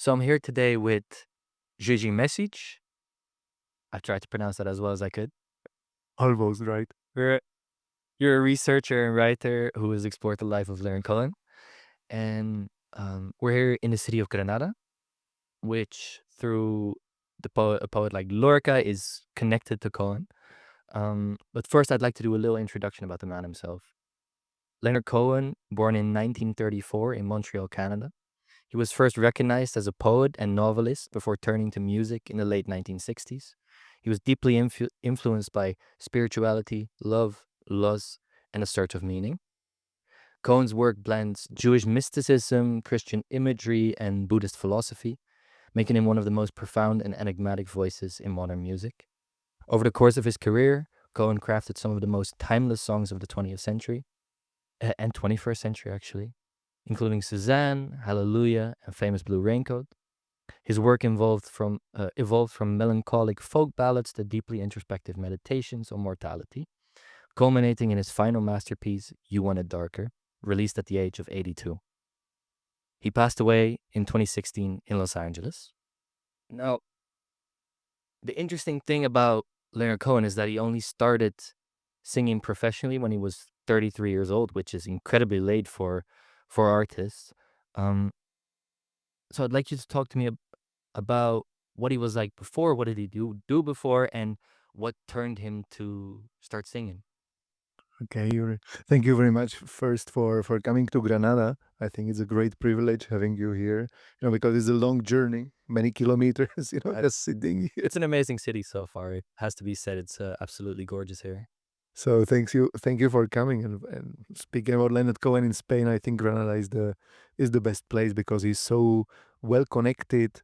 So I'm here today with Jiri Mesic. I tried to pronounce that as well as I could. Almost right. You're, you're a researcher and writer who has explored the life of Leonard Cohen. And we're here in the city of Granada, which through a poet like Lorca is connected to Cohen. But first, I'd like to do a little introduction about the man himself. Leonard Cohen, born in 1934 in Montreal, Canada. He was first recognized as a poet and novelist before turning to music in the late 1960s. He was deeply influenced by spirituality, love, loss, and a search of meaning. Cohen's work blends Jewish mysticism, Christian imagery, and Buddhist philosophy, making him one of the most profound and enigmatic voices in modern music. Over the course of his career, Cohen crafted some of the most timeless songs of the 20th century, and 21st century actually, including Suzanne, Hallelujah, and Famous Blue Raincoat. His work evolved from melancholic folk ballads to deeply introspective meditations on mortality, culminating in his final masterpiece, You Want It Darker, released at the age of 82. He passed away in 2016 in Los Angeles. Now, the interesting thing about Leonard Cohen is that he only started singing professionally when he was 33 years old, which is incredibly late for artists. Um, so I'd like you to talk to me about what he was like before, what did he do before, and what turned him to start singing. Okay, thank you very much first for coming to Granada. I think it's a great privilege having you here, because it's a long journey, many kilometers, Uh, just sitting here. It's an amazing city so far. It has to be said. It's absolutely gorgeous here. So thank you for coming. And speaking about Leonard Cohen in Spain, I think Granada is the best place because he's so well connected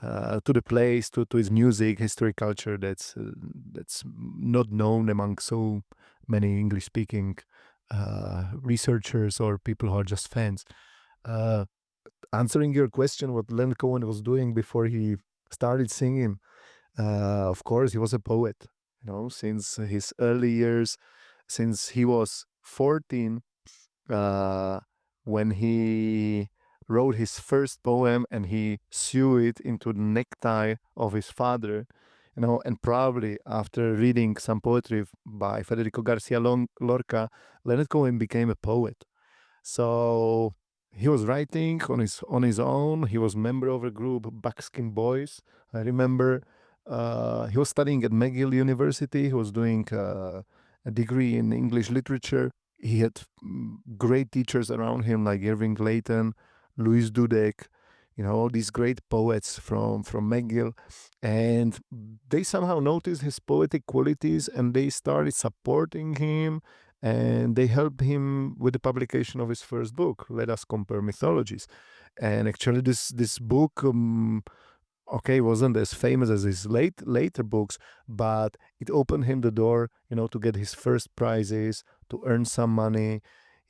to the place, to his music, history, culture. That's not known among so many English speaking researchers or people who are just fans. Uh, Answering your question, what Leonard Cohen was doing before he started singing, of course, he was a poet. Since his early years, since he was 14, uh, when he wrote his first poem and he sewed it into the necktie of his father, and probably after reading some poetry by Federico Garcia Lorca, Leonard Cohen became a poet. So he was writing on his own. He was member of a group, Buckskin Boys. I remember he was studying at McGill University. He was doing a degree in English literature. He had great teachers around him like Irving Layton, Louis Dudek, all these great poets from McGill. And they somehow noticed his poetic qualities and they started supporting him and they helped him with the publication of his first book, Let Us Compare Mythologies. And actually this book okay, wasn't as famous as his later books, but it opened him the door, to get his first prizes, to earn some money,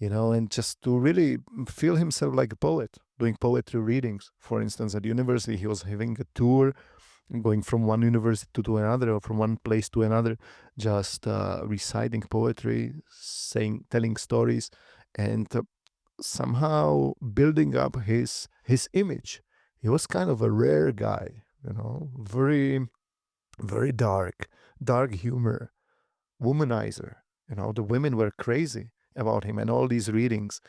and just to really feel himself like a poet, doing poetry readings. For instance, at university, he was having a tour, going from one university to another or from one place to another, just reciting poetry, telling stories, and somehow building up his image. He was kind of a rare guy, very very dark humor, womanizer. The women were crazy about him and all these readings.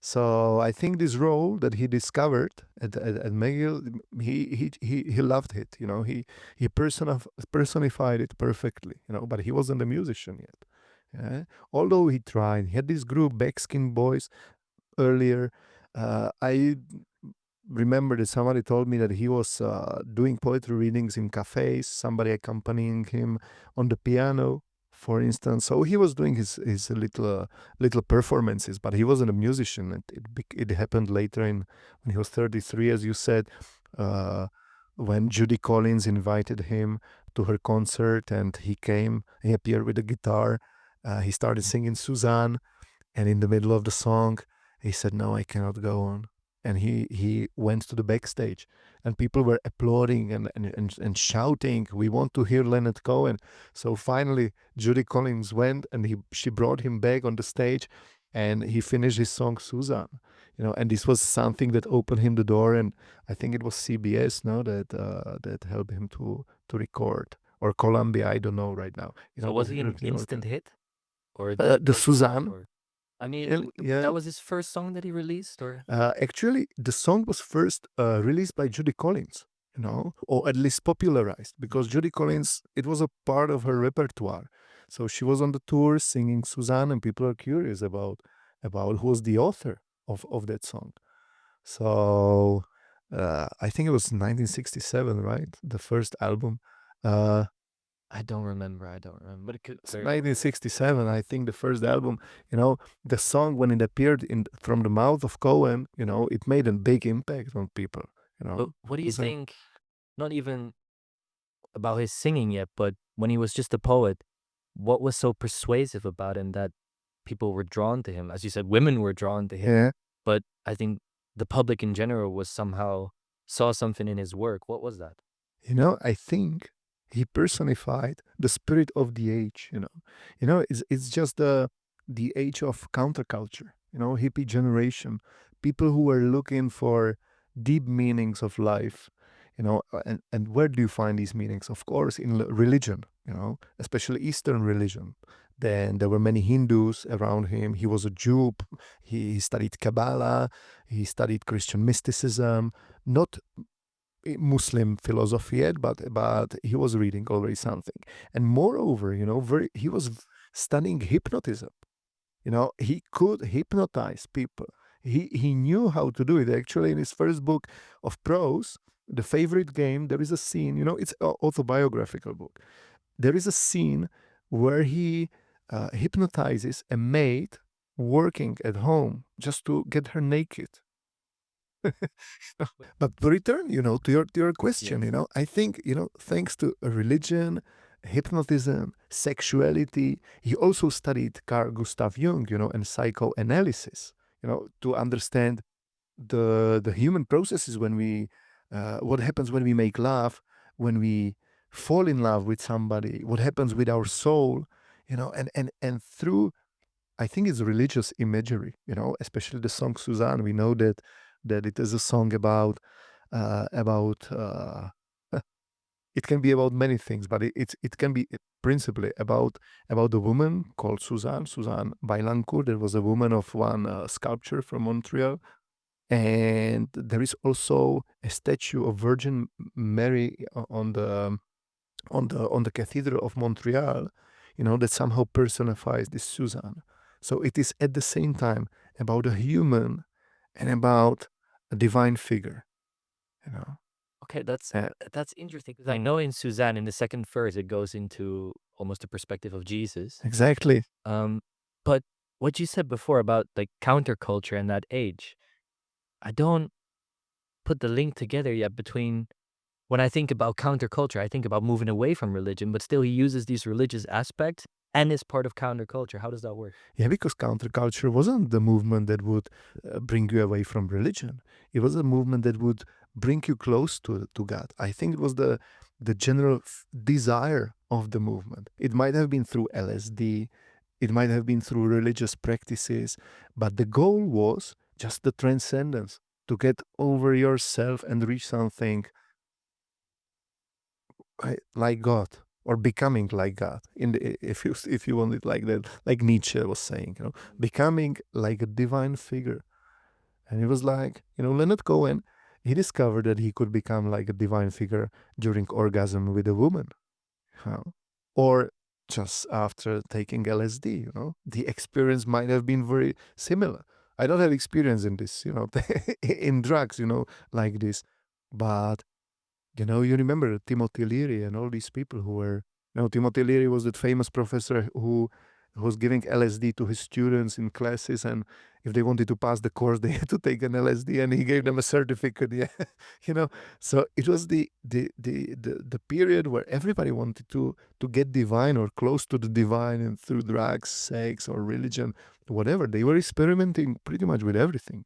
So I think this role that he discovered at McGill, he loved it. He personified it perfectly. But he wasn't a musician yet. Yeah? Although he tried, he had this group, Backskin Boys, earlier. I remember that somebody told me that he was doing poetry readings in cafes, somebody accompanying him on the piano, for instance. So he was doing his little performances, but he wasn't a musician. It happened later when he was 33, as you said, when Judy Collins invited him to her concert, and he came. He appeared with a guitar. He started singing Suzanne, and in the middle of the song, he said, "No, I cannot go on." And he went to the backstage, and people were applauding and shouting, "We want to hear Leonard Cohen." So finally, Judy Collins went, and she brought him back on the stage, and he finished his song Suzanne. and this was something that opened him the door, and I think it was CBS, no, that helped him to record, or Columbia, I don't know right now. So was he an instant hit, or The Suzanne? or I mean, Yeah. that was his first song that he released, or Actually, the song was first released by Judy Collins, or at least popularized, because Judy Collins, it was a part of her repertoire. So she was on the tour singing Suzanne, and people are curious about who was the author of that song. So I think it was 1967, right? The first album. I don't remember. But it could. It's 1967, I think, the first album. The song, when it appeared from the mouth of Cohen, it made a big impact on people. But what do you So- think? Not even about his singing yet, but when he was just a poet, what was so persuasive about him that people were drawn to him? As you said, women were drawn to him, Yeah. but I think the public in general was somehow saw something in his work. What was that? I think he personified the spirit of the age. It's just the age of counterculture. Hippie generation, people who were looking for deep meanings of life. And where do you find these meanings? Of course, in religion. Especially Eastern religion. Then there were many Hindus around him. He was a Jew. He studied Kabbalah. He studied Christian mysticism. Not Muslim philosophy yet, but he was reading already something. And moreover, he was studying hypnotism. He could hypnotize people. He knew how to do it. Actually, in his first book of prose, The Favorite Game, there is a scene, it's an autobiographical book. There is a scene where he hypnotizes a maid working at home just to get her naked. But to return, to your question, Yes. I think, thanks to religion, hypnotism, sexuality, he also studied Carl Gustav Jung, and psychoanalysis, to understand the human processes when we, what happens when we make love, when we fall in love with somebody, what happens with our soul, and through, I think it's religious imagery, especially the song Suzanne. We know that it is a song about it can be about many things, but it can be principally about the woman called Suzanne Bailancourt. There was a woman of one sculpture from Montreal, and there is also a statue of Virgin Mary on the cathedral of Montreal, that somehow personifies this Suzanne. So it is at the same time about a human and about a divine figure. Okay, that's interesting because I know in Suzanne, in the second verse, it goes into almost the perspective of Jesus. Exactly. But what you said before about like counterculture and that age, I don't put the link together yet between when I think about counterculture, I think about moving away from religion, but still he uses these religious aspects and is part of counterculture. How does that work? Yeah, because counterculture wasn't the movement that would bring you away from religion. It was a movement that would bring you close to God. I think it was the general desire of the movement. It might have been through LSD, it might have been through religious practices, but the goal was just the transcendence, to get over yourself and reach something like God, or becoming like God. If you want it like that, like Nietzsche was saying, becoming like a divine figure. And it was like, Leonard Cohen, he discovered that he could become like a divine figure during orgasm with a woman, or just after taking LSD. The experience might have been very similar. I don't have experience in this, in drugs, like this, but you remember Timothy Leary and all these people who were, Timothy Leary was that famous professor who was giving LSD to his students in classes, and if they wanted to pass the course, they had to take an LSD, and he gave them a certificate. Yeah, so it was the period where everybody wanted to get divine or close to the divine, and through drugs, sex, or religion, whatever, they were experimenting pretty much with everything.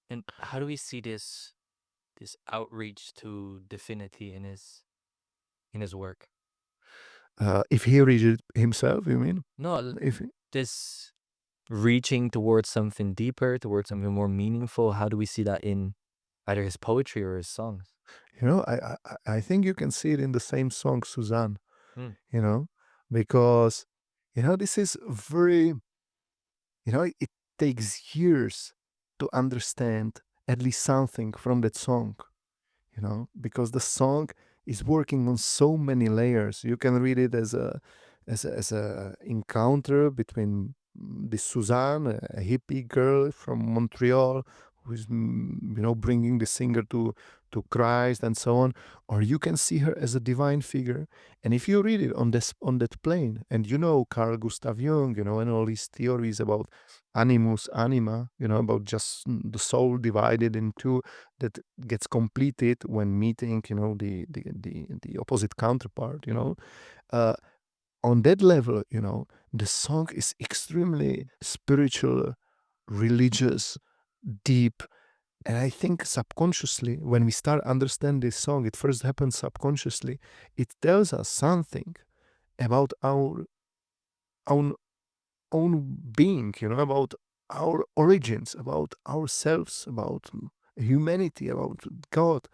And how do we see this outreach to divinity in his work? If he read it himself, you mean? No, If this reaching towards something deeper, towards something more meaningful? How do we see that in either his poetry or his songs? You know, I think you can see it in the same song, Suzanne, Mm. you know, because, this is very, it takes years to understand at least something from that song, because the song is working on so many layers. You can read it as a encounter between this Suzanne, a hippie girl from Montreal, who's bringing the singer to Christ and so on, or you can see her as a divine figure. And if you read it on that plane, and Carl Gustav Jung, and all these theories about animus anima, about just the soul divided in two, that gets completed when meeting, the opposite counterpart. Uh, on that level, the song is extremely spiritual, religious, deep. And I think subconsciously, when we start understand this song, it first happens subconsciously. It tells us something about our own being, about our origins, about ourselves, about humanity, about God,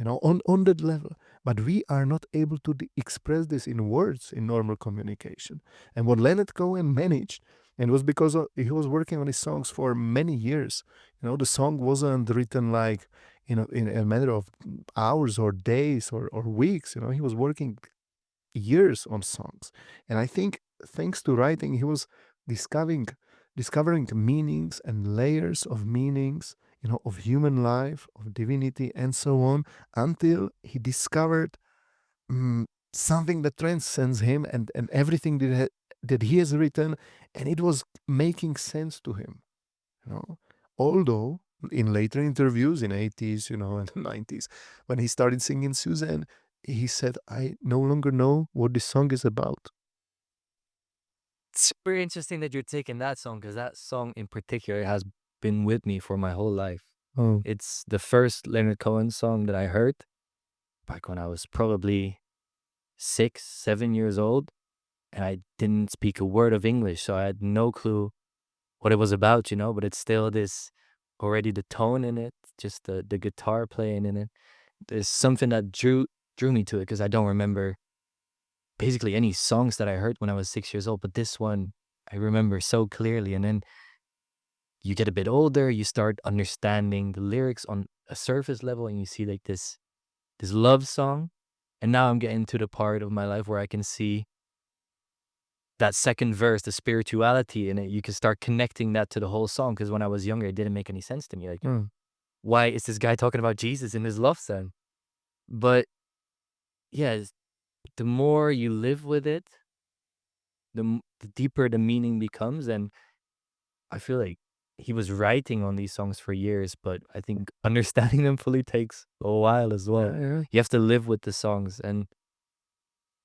on that level. But we are not able to express this in words in normal communication. And what Leonard Cohen managed, and it was because he was working on his songs for many years. The song wasn't written like, in a matter of hours or days or weeks. He was working years on songs. And I think thanks to writing, he was discovering discovering meanings and layers of meanings, of human life, of divinity, and so on, until he discovered mm, something that transcends him and everything that he has written, and it was making sense to him. You know, although in later interviews in 80s, and 90s, when he started singing Suzanne, he said, "I no longer know what this song is about." It's super interesting that you're taking that song because that song in particular has been with me for my whole life. Oh, It's the first Leonard Cohen song that I heard back when I was probably 6, 7 years old, and I didn't speak a word of English, so I had no clue what it was about, but it's still this already the tone in it, just the guitar playing in it. There's something that drew me to it because I don't remember basically any songs that I heard when I was 6 years old, but this one I remember so clearly. And then you get a bit older, you start understanding the lyrics on a surface level, and you see like this love song. And now I'm getting to the part of my life where I can see that second verse, the spirituality in it. You can start connecting that to the whole song. Because when I was younger, it didn't make any sense to me. Like, mm. why is this guy talking about Jesus in his love song? But yeah, the more you live with it, the deeper the meaning becomes. And I feel like he was writing on these songs for years, but I think understanding them fully takes a while as well. Yeah, yeah. You have to live with the songs. And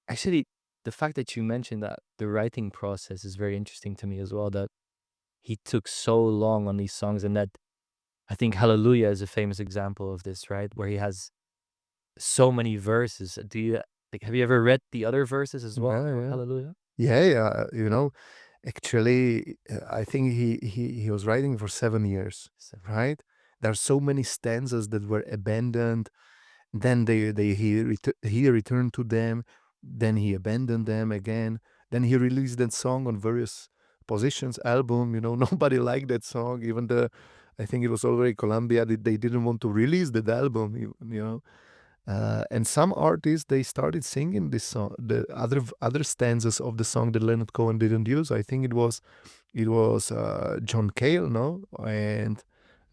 actually, the fact that you mentioned that the writing process is very interesting to me as well, that he took so long on these songs, and that I think Hallelujah is a famous example of this, right? Where he has so many verses. Have you ever read the other verses as well? Yeah, Of yeah. Hallelujah? Yeah, yeah. Actually, I think he was writing for 7 years, So, right? There are so many stanzas that were abandoned. Then he returned to them. Then he abandoned them again. Then he released that song on various positions, album. Nobody liked that song. Even I think it was already Columbia. They didn't want to release that album. And some artists, they started singing this song, the other stanzas of the song that Leonard Cohen didn't use. I think it was John Cale, no, and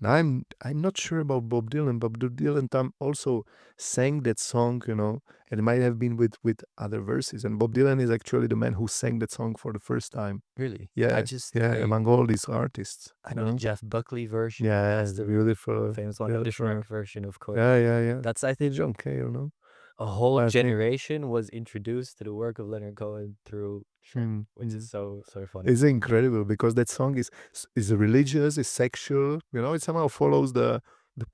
now I'm not sure about Bob Dylan. Bob Dylan also sang that song, and it might have been with other verses. And Bob Dylan is actually the man who sang that song for the first time. really? Yeah, yeah, I among all these artists. I know the Jeff Buckley version. Yeah, That's it's the beautiful, famous one. The beautiful. Shrek version, of course. Yeah, yeah, yeah. That's, I think, John Cale, no? a whole I think. generation was introduced to the work of Leonard Cohen through Shrek, Mm, which is mm. so funny. It's incredible because that song is religious, is sexual. It somehow follows the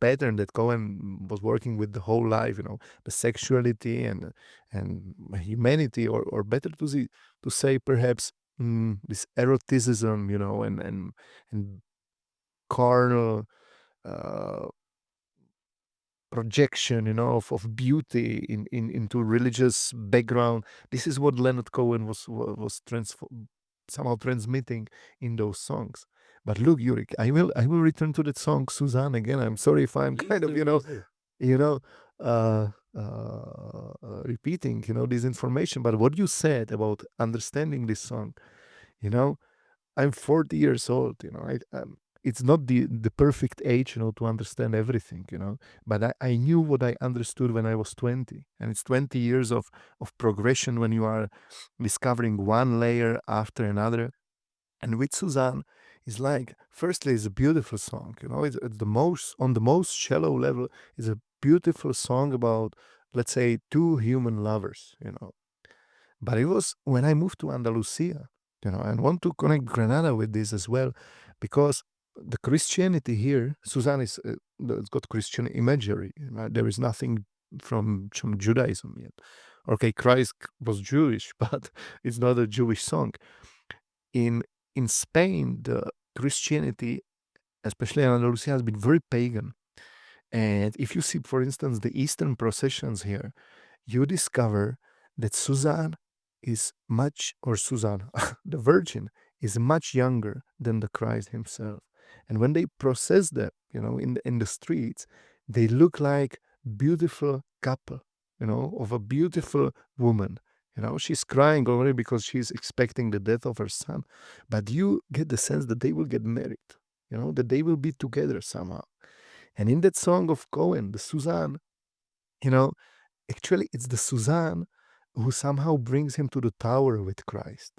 pattern that Cohen was working with the whole life. The sexuality and humanity, or better to say perhaps this eroticism, and carnal uh, projection, of beauty into religious background. This is what Leonard Cohen was somehow transmitting in those songs. But look, Yurik, I will return to that song Suzanne again. I'm sorry if I'm kind of, you know, uh, repeating, this information. But what you said about understanding this song, you know, I'm 40 years old, it's not the perfect age, to understand everything, but I knew what I understood when I was 20. And it's 20 years of progression when you are discovering one layer after another. And with Suzanne, it's like, firstly, it's a beautiful song, it's the most, on the most shallow level, it's a beautiful song about, let's say, two human lovers, but it was when I moved to Andalusia, and want to connect Granada with this as well, because the Christianity here, Suzanne is, it's got Christian imagery. There is nothing from Judaism yet. Okay, Christ was Jewish, but it's not a Jewish song. In Spain, the Christianity, especially in Andalusia, has been very pagan. And if you see, for instance, the Eastern processions here, you discover that Suzanne is much, or Suzanne, the Virgin, is much younger than the Christ himself. And when they process that, in the streets, they look like beautiful couple, of a beautiful woman. She's crying already because she's expecting the death of her son. But you get the sense that they will get married, that they will be together somehow. And in that song of Cohen, the Suzanne, you know, actually it's the Suzanne who somehow brings him to the tower with Christ.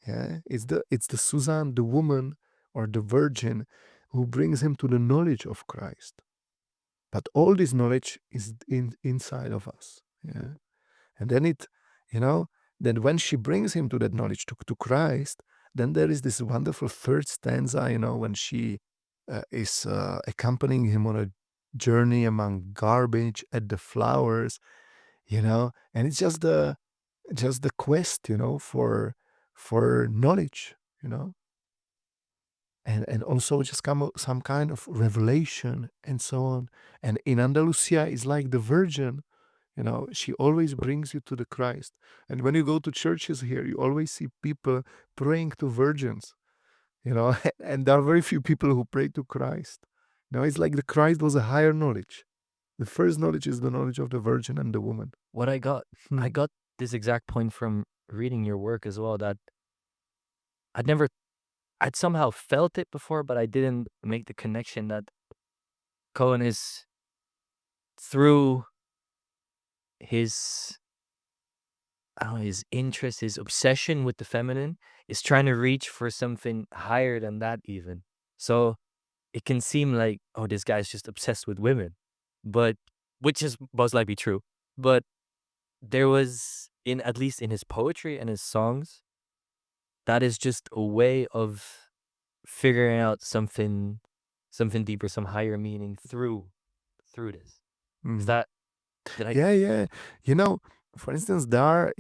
Yeah, it's the Suzanne, the woman or the virgin, who brings him to the knowledge of Christ. But all this knowledge is inside of us. Yeah, and then you know, then when she brings him to that knowledge, to Christ, then there is this wonderful third stanza. When she is accompanying him on a journey among garbage at the flowers. And it's just the quest, for knowledge, you know, and also just some kind of revelation and so on. And in Andalusia, is like the Virgin, she always brings you to the Christ. And when you go to churches here, you always see people praying to virgins, and there are very few people who pray to Christ. It's like the Christ was a higher knowledge. The first knowledge is the knowledge of the Virgin and the woman. What I got this exact point from reading your work as well, that I'd somehow felt it before, but I didn't make the connection that Cohen is, through his, I don't know, his interest, his obsession with the feminine, is trying to reach for something higher than that even. So it can seem like, oh, this guy's just obsessed with women, but which is most likely true. But there was, at least in his poetry and his songs, that is just a way of figuring out something deeper, some higher meaning through this. Is Mm. that did I Yeah, yeah. You know, for instance, there are,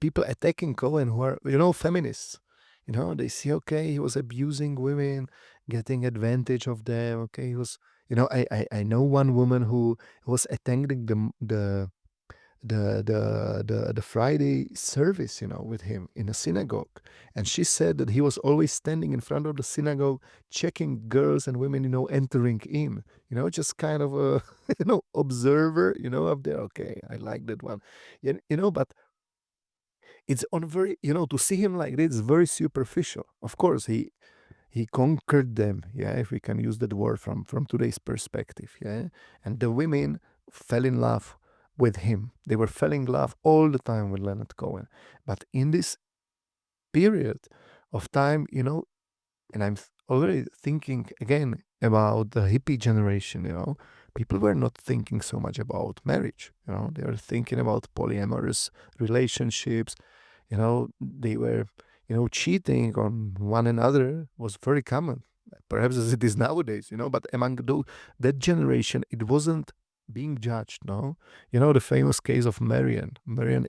people attacking Cohen who are, feminists. They see, okay, he was abusing women, getting advantage of them. Okay, he was, I know one woman who was attending the Friday service, with him in a synagogue. And she said that he was always standing in front of the synagogue, checking girls and women, entering in, just kind of a, observer, up there. Okay, I like that one. But it's on very, to see him like this is very superficial. Of course, he conquered them, yeah, if we can use that word from today's perspective, yeah. And the women fell in love with him. They were falling in love all the time with Leonard Cohen. But in this period of time, and I'm already thinking again about the hippie generation, people were not thinking so much about marriage, they were thinking about polyamorous relationships. They were, cheating on one another was very common, perhaps as it is nowadays, but among that generation, it wasn't being judged, no? You know, the famous case of Marian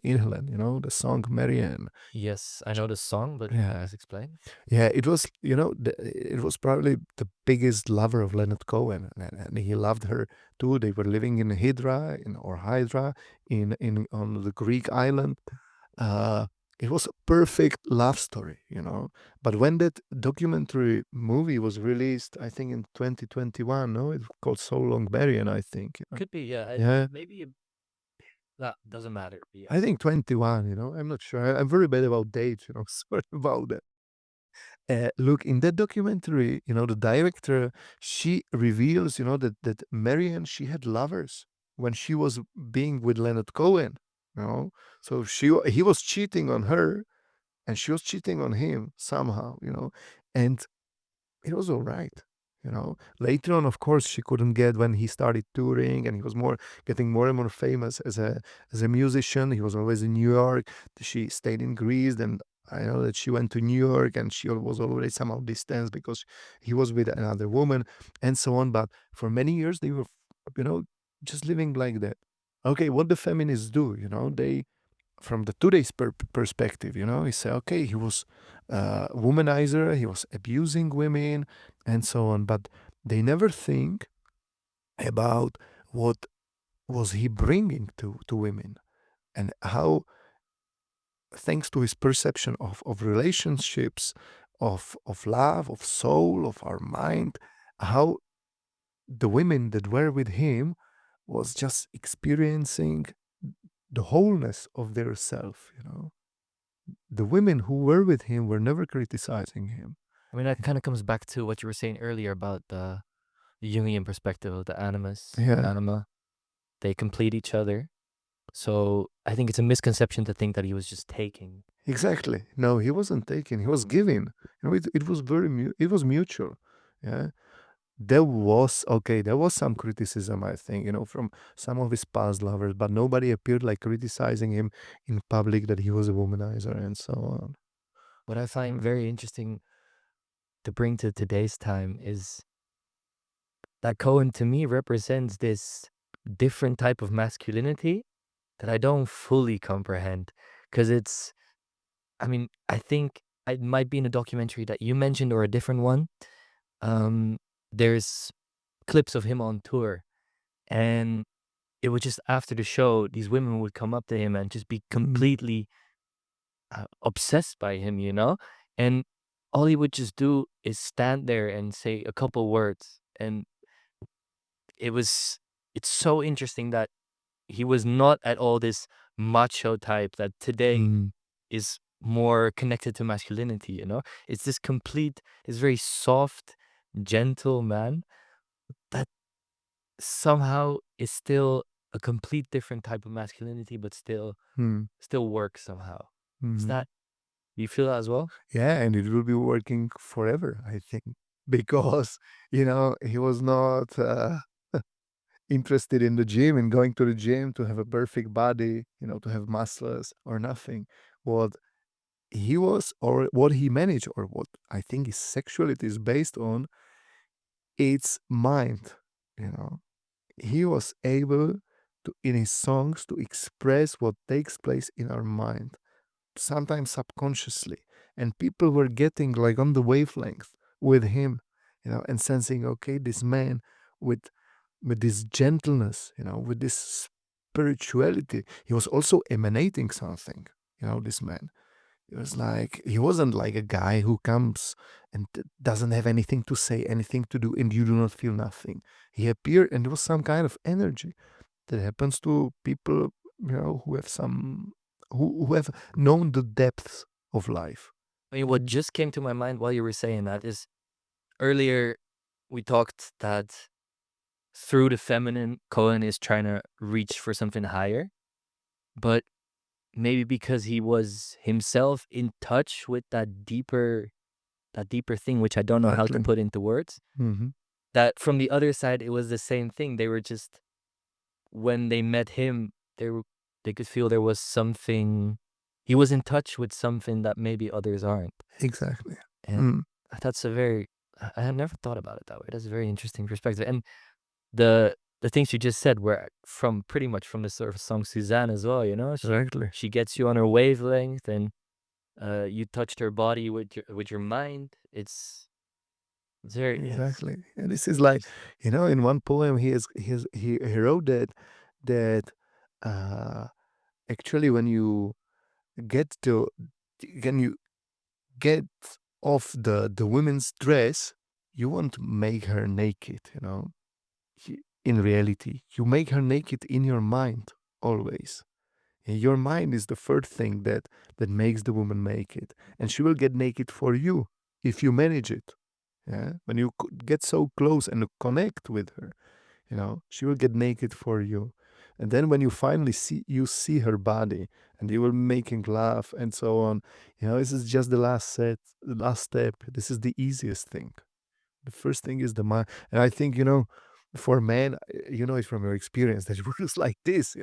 Inhalen, you know, the song Marian. Yes, I know the song, but Yeah. let's explain. Yeah, it was, you know, it was probably the biggest lover of Leonard Cohen, and he loved her too. They were living in Hydra, in on the Greek island. Uh, it was a perfect love story, you know. But when that documentary movie was released, I think in 2021, no, it was called So Long Marian, I think. Could be, yeah. Yeah, Maybe that doesn't matter. Yeah. I think 21, you know. I'm not sure. I'm very bad about dates, you know. Sorry about that. Look, in that documentary, you know, the director, she reveals, you know, that Marianne, she had lovers when she was being with Leonard Cohen, you know. So he was cheating on her and she was cheating on him somehow, you know. And it was all right, you know. Later on, of course, she couldn't get when he started touring and he was getting more and more famous as a musician. He was always in New York. She stayed in Greece. Then I know that she went to New York and she was already somehow distanced because he was with another woman and so on. But for many years, they were, you know, just living like that. Okay, what the feminists do, you know, they from the today's perspective, you know, he say, okay, he was a womanizer, he was abusing women, and so on. But they never think about what was he bringing to women and how, thanks to his perception of relationships, of love, of soul, of our mind, how the women that were with him was just experiencing the wholeness of their self, you know. The women who were with him were never criticizing him. I mean, that kind of comes back to what you were saying earlier about the Jungian perspective of the animus and Yeah, anima. They complete each other. So I think it's a misconception to think that he was just taking. exactly. No, he wasn't taking, he was giving. You know, it was it was mutual. Yeah. There was some criticism, I think, you know, from some of his past lovers, but nobody appeared like criticizing him in public that he was a womanizer and so on. What I find very interesting to bring to today's time is that Cohen to me represents this different type of masculinity that I don't fully comprehend. Because it's, I mean, I think it might be in a documentary that you mentioned or a different one. Um, there's clips of him on tour, and it was just after the show, these women would come up to him and just be Mm, completely obsessed by him, you know? And all he would just do is stand there and say a couple words. And it was, it's so interesting that he was not at all this macho type that today mm, is more connected to masculinity, you know? It's this complete, it's very soft, gentle man that somehow is still a complete different type of masculinity, but mm, still works somehow. Is mhm. that, you feel that as well? Yeah, and it will be working forever, I think, because, you know, he was not interested in the gym and going to the gym to have a perfect body, you know, to have muscles or nothing. What he was, or what he managed, or what I think his sexuality is based on, it's mind, you know. He was able to, in his songs, to express what takes place in our mind, sometimes subconsciously. And people were getting like on the wavelength with him, you know, and sensing, okay, this man with this gentleness, you know, with this spirituality, he was also emanating something, you know, this man. It was like he wasn't like a guy who comes and doesn't have anything to say, anything to do, and you do not feel nothing. He appeared, and there was some kind of energy that happens to people, you know, who have who have known the depths of life. I mean, what just came to my mind while you were saying that is earlier we talked that through the feminine, Cohen is trying to reach for something higher, but maybe because he was himself in touch with that deeper thing, which I don't know how to Exactly. put into words, Hmm. that from the other side, it was the same thing. They were just, when they met him, they could feel there was something, he was in touch with something that maybe others aren't. Exactly. And Mm. that's a very, I had never thought about it that way. That's a very interesting perspective. And the the things you just said were from pretty much from the sort of song Suzanne as well, you know? Exactly. She gets you on her wavelength, and you touched her body with your mind. It's very, yes. Exactly. And this is like, Just in one poem he wrote that uh actually get to when you get off the woman's dress, you won't make her naked. In reality, you make her naked in your mind always. And your mind is the first thing that makes the woman naked, and she will get naked for you if you manage it. Yeah, when you get so close and connect with her, she will get naked for you. And then when you finally see her body, and you will making love and so on, this is just the last step. This is the easiest thing. The first thing is the mind. And I think, for men, you know it from your experience that it works like this.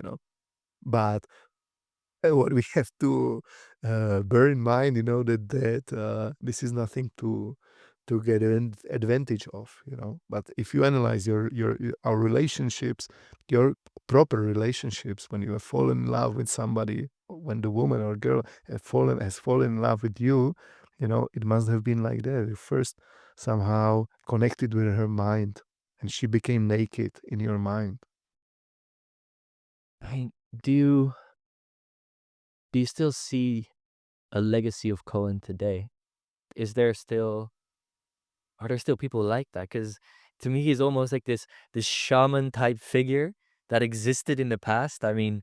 But what we have to bear in mind, that this is nothing to get an advantage of. But if you analyze our relationships, your proper relationships, when you have fallen in love with somebody, when the woman or girl has fallen in love with you, it must have been like that. You first somehow connected with her mind, and she became naked in your mind. I mean, do you still see a legacy of Cohen today? Is there still Are there still people like that? Because to me, he's almost like this shaman type figure that existed in the past. I mean,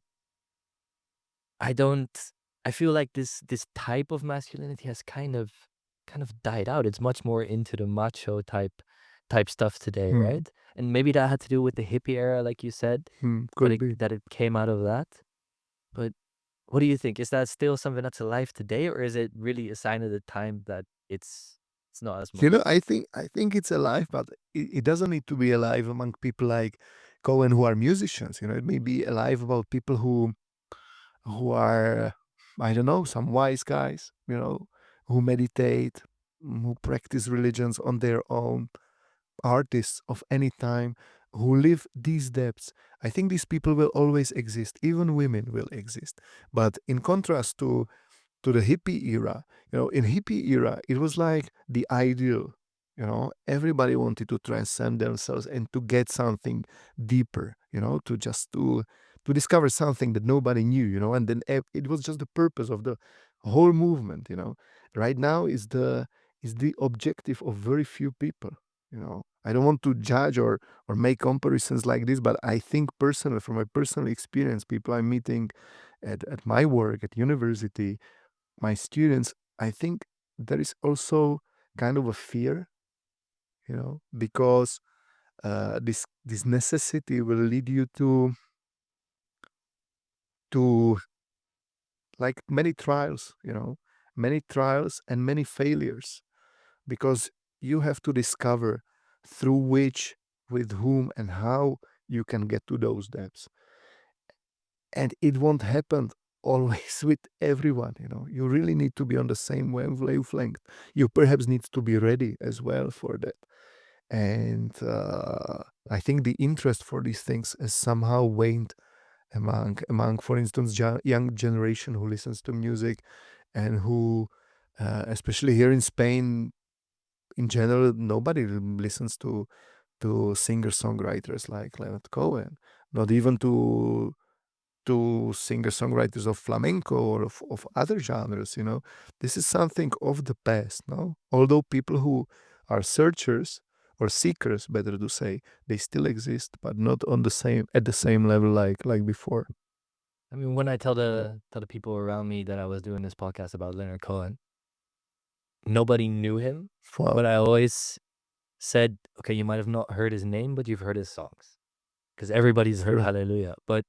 I don't I feel like this type of masculinity has kind of died out. It's much more into the macho type stuff today, Hmm. right? And maybe that had to do with the hippie era, like you said, but Could be. that it came out of that. But what do you think? Is that still something that's alive today, or is it really a sign of the time that it's not as much? I think it's alive, but it doesn't need to be alive among people like Cohen who are musicians. It may be alive about people who are, I don't know, some wise guys, who meditate, who practice religions on their own, artists of any time who live these depths. I think these people will always exist. Even women will exist. But in contrast to the hippie era. In hippie era, it was like the ideal. Everybody wanted to transcend themselves and to get something deeper. To just to discover something that nobody knew. And then it was just the purpose of the whole movement. Right now is the objective of very few people. I don't want to judge or make comparisons like this, but I think personally, from my personal experience, people I'm meeting at my work at university, my students, I think there is also kind of a fear, because this necessity will lead you to like many trials and many failures, because you have to discover through which, with whom, and how you can get to those depths. And it won't happen always with everyone. You really need to be on the same wavelength. You perhaps need to be ready as well for that. And I think the interest for these things has somehow waned among for instance, young generation who listens to music, and who especially here in Spain, in general, nobody listens to singer songwriters like Leonard Cohen, not even to singer-songwriters of flamenco or of other genres. This is something of the past, no? Although people who are searchers or seekers, better to say, they still exist, but not at the same level like before. I mean, when I tell the people around me that I was doing this podcast about Leonard Cohen, nobody knew him, Wow. but I always said, "Okay, you might have not heard his name, but you've heard his songs, because everybody's heard Sure. Hallelujah." But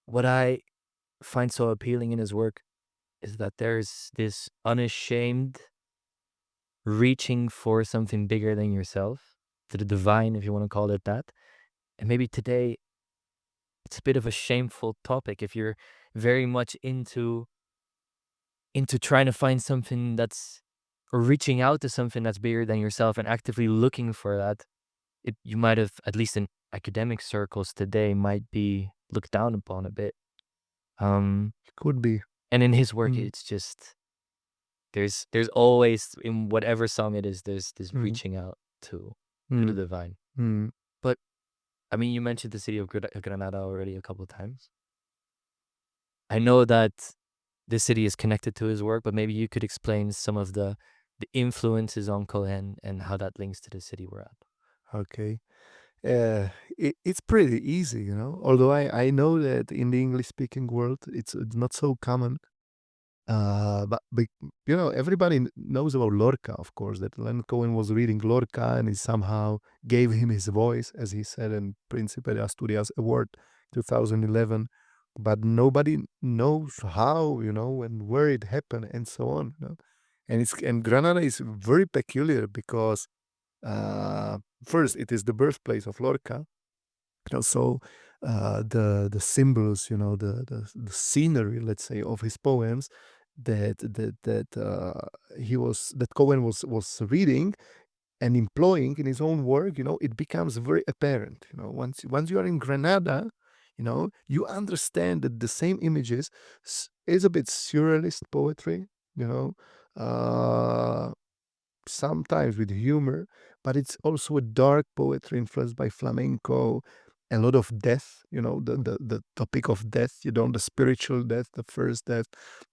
what I find so appealing in his work is that there's this unashamed reaching for something bigger than yourself, to the divine, if you want to call it that. And maybe today it's a bit of a shameful topic if you're very much into trying to find something that's or reaching out to something that's bigger than yourself and actively looking for that. you might have, at least in academic circles today, might be looked down upon a bit. Could be. And in his work, Mm, it's just there's always, in whatever song it is, there's this mm, reaching out to the mm, divine. mm. But I mean, you mentioned the city of Granada already a couple of times. I know that this city is connected to his work, but maybe you could explain some of the influences on Cohen and how that links to the city we're at. Okay. It's pretty easy, you know. Although I know that in the English speaking world, it's not so common. But you know, everybody knows about Lorca, of course. That Leonard Cohen was reading Lorca, and he somehow gave him his voice, as he said in Príncipe de Asturias Award, 2011. But nobody knows how, you know, and where it happened, and so on. You know? And Granada is very peculiar because first it is the birthplace of Lorca. You know, so the symbols, you know, the scenery, let's say, of his poems that Cohen was reading and employing in his own work, you know, it becomes very apparent. You know, once you are in Granada, you know, you understand that the same images is a bit surrealist poetry, you know, uh, sometimes with humor, but it's also a dark poetry influenced by flamenco, a lot of death, you know, the topic of death, you know, the spiritual death, the first death,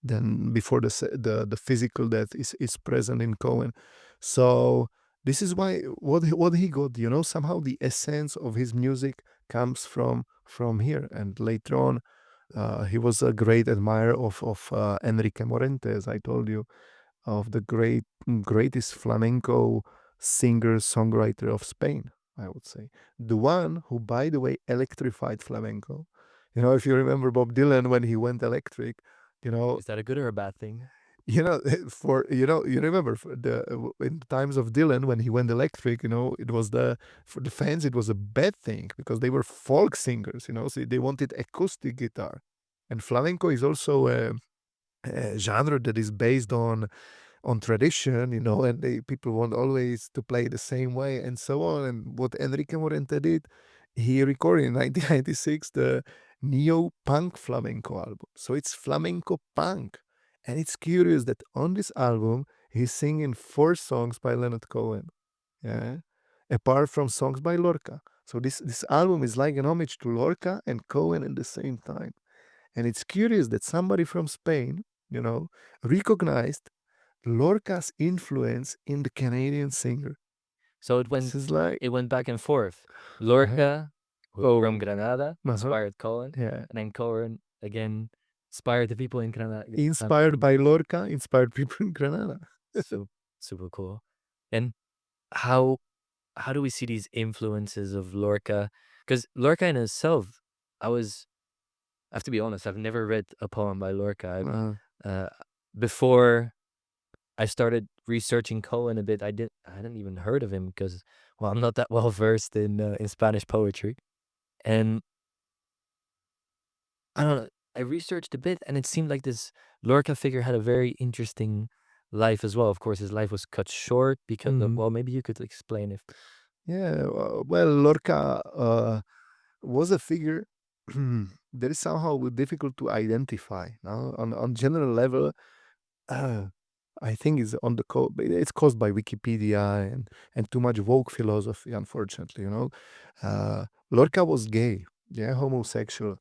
then before the physical death is present in Cohen. So this is why what he got, you know, somehow the essence of his music comes from here. And later on, he was a great admirer of Enrique Morente, as I told you, of the greatest flamenco singer songwriter of Spain, I would say. The one who, by the way, electrified flamenco. You know, if you remember Bob Dylan when he went electric, you know, Is that a good or a bad thing? you know, for you know, you remember for in times of Dylan when he went electric, you know, it was for the fans it was a bad thing because they were folk singers, you know, so they wanted acoustic guitar, and flamenco is also a genre that is based on tradition, you know, and people want always to play the same way and so on. And what Enrique Morente did, he recorded in 1996 the neo punk flamenco album. So it's flamenco punk. And it's curious that on this album, he's singing 4 songs by Leonard Cohen, yeah, apart from songs by Lorca. So this album is like an homage to Lorca and Cohen at the same time. And it's curious that somebody from Spain, you know, recognized Lorca's influence in the Canadian singer. So This is like, it went back and forth. uh Lorca from oh, Granada uh-huh, inspired Cohen, yeah, and then Cohen again inspired the people in Granada. inspired by Lorca, inspired people in Granada. So super cool. And how how do we see these influences of Lorca? Because Lorca in itself, I have to be honest, I've never read a poem by Lorca. Uh, Uh, before I started researching Cohen a bit, I hadn't even heard of him because, well, I'm not that well versed in Spanish poetry, and I don't know. I researched a bit, and it seemed like this Lorca figure had a very interesting life as well. Of course, his life was cut short because of, mhm. well, maybe you could explain if Yeah, well, Lorca was a figure that is somehow difficult to identify. No? On general level, uh, I think it's caused by Wikipedia and too much woke philosophy, unfortunately, you know. Lorca was gay, yeah, homosexual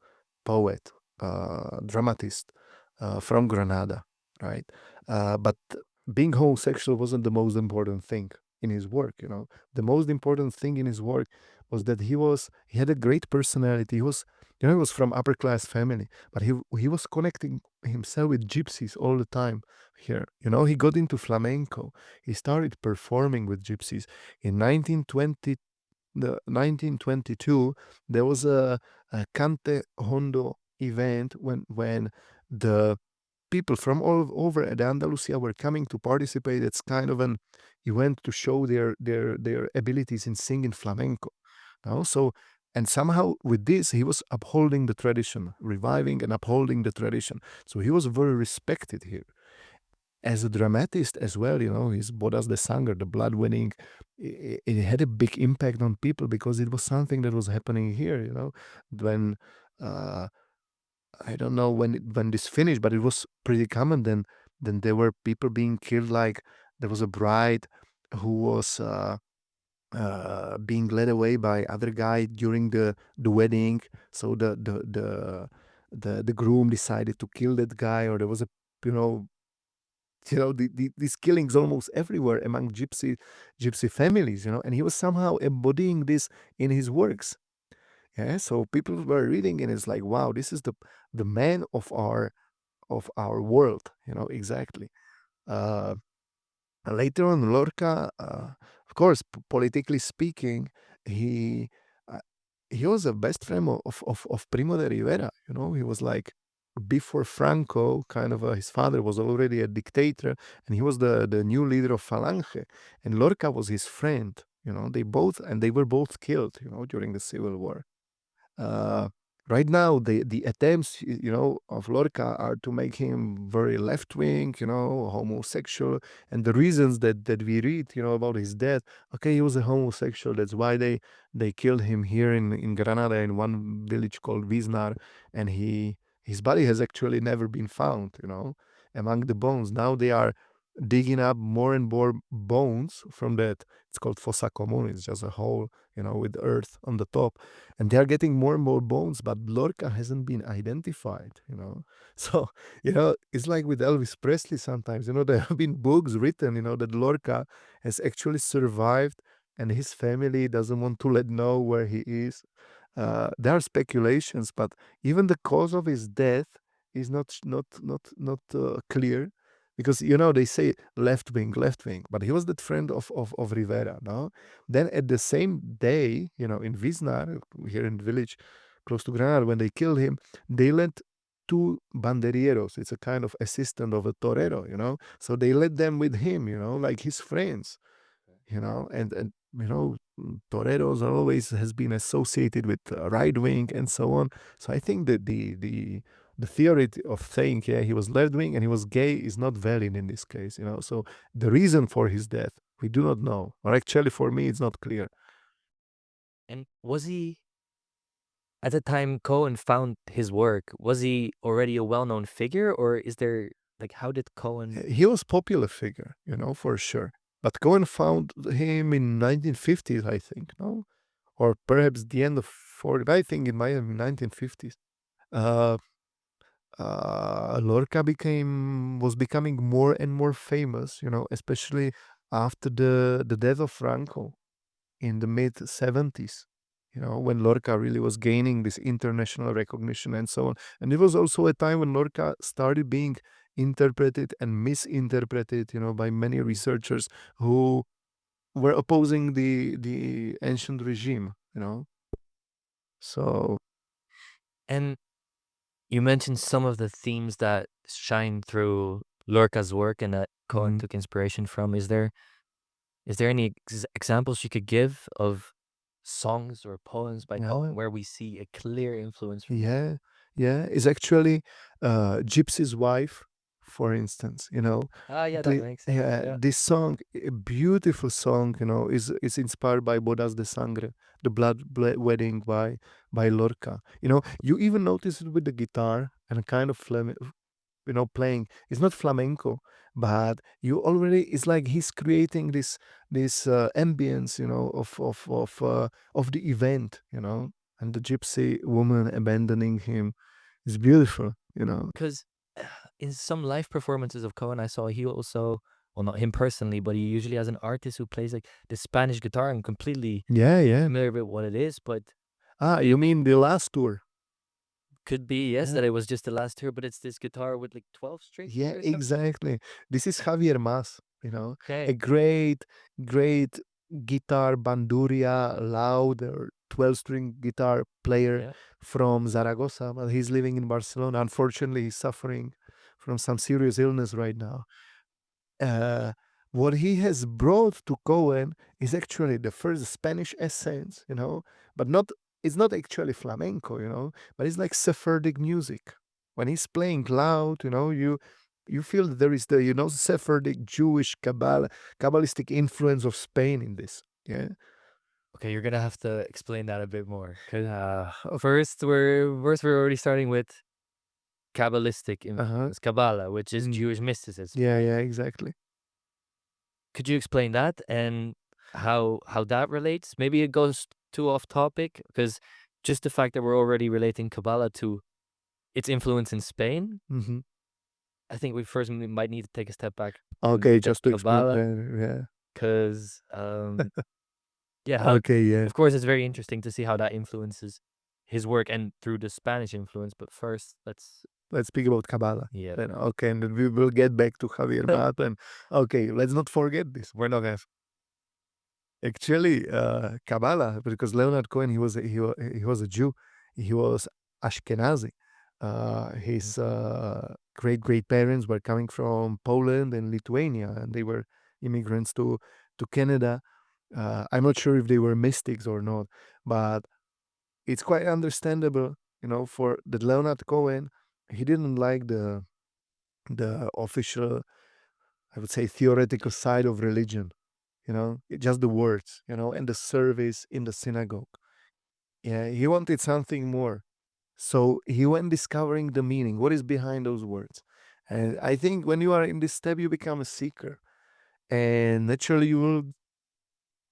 poet, dramatist from Granada, right? But being homosexual wasn't the most important thing in his work, you know. The most important thing in his work was that he had a great personality. He was, you know, he was from upper class family, but he was connecting himself with gypsies all the time here. You know, he got into flamenco. He started performing with gypsies. In 1922, there was a Cante Hondo event when the people from all over Andalusia were coming to participate. It's kind of an event to show their abilities in singing flamenco. No? So, and somehow with this, he was upholding the tradition, reviving and upholding the tradition. So he was very respected here. as a dramatist as well, his Bodas de Sangre, the blood winning, it had a big impact on people because it was something that was happening here, when uh, I don't know when this finished, but it was pretty common. Then there were people being killed. Like there was a bride who was being led away by other guy during the wedding. So the groom decided to kill that guy, or there was a you know these killings almost everywhere among gypsy families. And he was somehow embodying this in his works. Yeah, so people were reading, and it's like, wow, this is the man of our world. Exactly. Uh, Later on, Lorca, of course, politically speaking, he uh, he was a best friend of Primo de Rivera. He was like before Franco, kind of his father was already a dictator, and he was the new leader of Falange, and Lorca was his friend. They were both killed. During the Civil War. Uh, right now, the attempts, of Lorca are to make him very left wing, homosexual, and the reasons that we read, about his death. Okay, he was a homosexual. That's why they killed him here in Granada in one village called Viznar, and his body has actually never been found. Among the bones. Now they are digging up more and more bones from that. It's called fossa comune. It's just a hole, with earth on the top, and they are getting more and more bones, but Lorca hasn't been identified. So, it's like with Elvis Presley sometimes, there have been books written, that Lorca has actually survived and his family doesn't want to let know where he is. There are speculations, but even the cause of his death is not clear, because they say left wing, but he was the friend of Rivera, no? Then at the same day, in Viznar, here in the village close to Granada, when they killed him, they let two banderilleros. It's a kind of assistant of a torero, So they let them with him, like his friends, and toreros are always has been associated with right wing and so on. So I think that the theory of saying, yeah, he was left wing and he was gay is not valid in this case. So the reason for his death we do not know, or actually for me it's not clear. And was he, at the time Cohen found his work, was he already a well-known figure, or is there, like, how did Cohen? He was popular figure, for sure. But Cohen found him in 1950s, I think, no, or perhaps the end of 40. I think it might have been 1950s. Uh, Lorca was becoming more and more famous, especially after the death of Franco in the mid 70s, when Lorca really was gaining this international recognition and so on. And it was also a time when Lorca started being interpreted and misinterpreted, by many researchers who were opposing the ancient regime. So And you mentioned some of the themes that shine through Lorca's work and that Cohen mhm. took inspiration from. Is there any examples you could give of songs or poems by Yeah. Cohen where we see a clear influence from him? Yeah, yeah. It's actually Gypsy's Wife, for instance. Ah, yeah, that The makes sense. yeah, Yeah. this song, a beautiful song, is inspired by Bodas de Sangre, the wedding by Lorca. You even notice it with the guitar and a kind of playing. It's not flamenco, but you already. It's like he's creating this ambience, of the event, and the gypsy woman abandoning him. It's beautiful. Because in some live performances of Cohen, I saw he also, well, not him personally, but he usually has an artist who plays like the Spanish guitar. I'm completely Yeah, yeah. familiar with what it is, but You mean the last tour? could be, yes, Yeah, that it was just the last tour, but it's this guitar with like 12 strings yeah, or something. exactly. This is Javier Mas, a Okay. great, great guitar banduria, loud or 12-string guitar player Yeah. from Zaragoza, but he's living in Barcelona. Unfortunately, he's suffering from some serious illness right now. uh, what he has brought to Cohen is actually the first Spanish essence, but it's not actually flamenco, but it's like Sephardic music. When he's playing loud, you feel that there is the, Sephardic Jewish Kabbalistic influence of Spain in this. Yeah. Okay, you're gonna have to explain that a bit more. 'Cause, first we're already starting with Kabbalistic influence, Kabbalah, which is Jewish mysticism. Yeah, exactly. Could you explain that and how that relates? Maybe it goes too off topic because just the fact that we're already relating Kabbalah to its influence in Spain, Mm-hmm. I think we might need to take a step back. Okay, The just to explain. Kabbalah, Yeah. because yeah, Okay, yeah. of course, it's very interesting to see how that influences his work and through the Spanish influence. But first, let's speak about Kabbalah. yeah, Then, okay, and then we will get back to Javier Mat. And okay, let's not forget this. We're not have actually Kabbalah, because Leonard Cohen, he was a Jew. He was Ashkenazi. His great parents were coming from Poland and Lithuania, and they were immigrants to Canada. I'm not sure if they were mystics or not, but it's quite understandable, for the Leonard Cohen. He didn't like the official, I would say, theoretical side of religion. Just the words, and the service in the synagogue. Yeah, he wanted something more. So he went discovering the meaning, what is behind those words. And I think when you are in this step, you become a seeker. And naturally, you will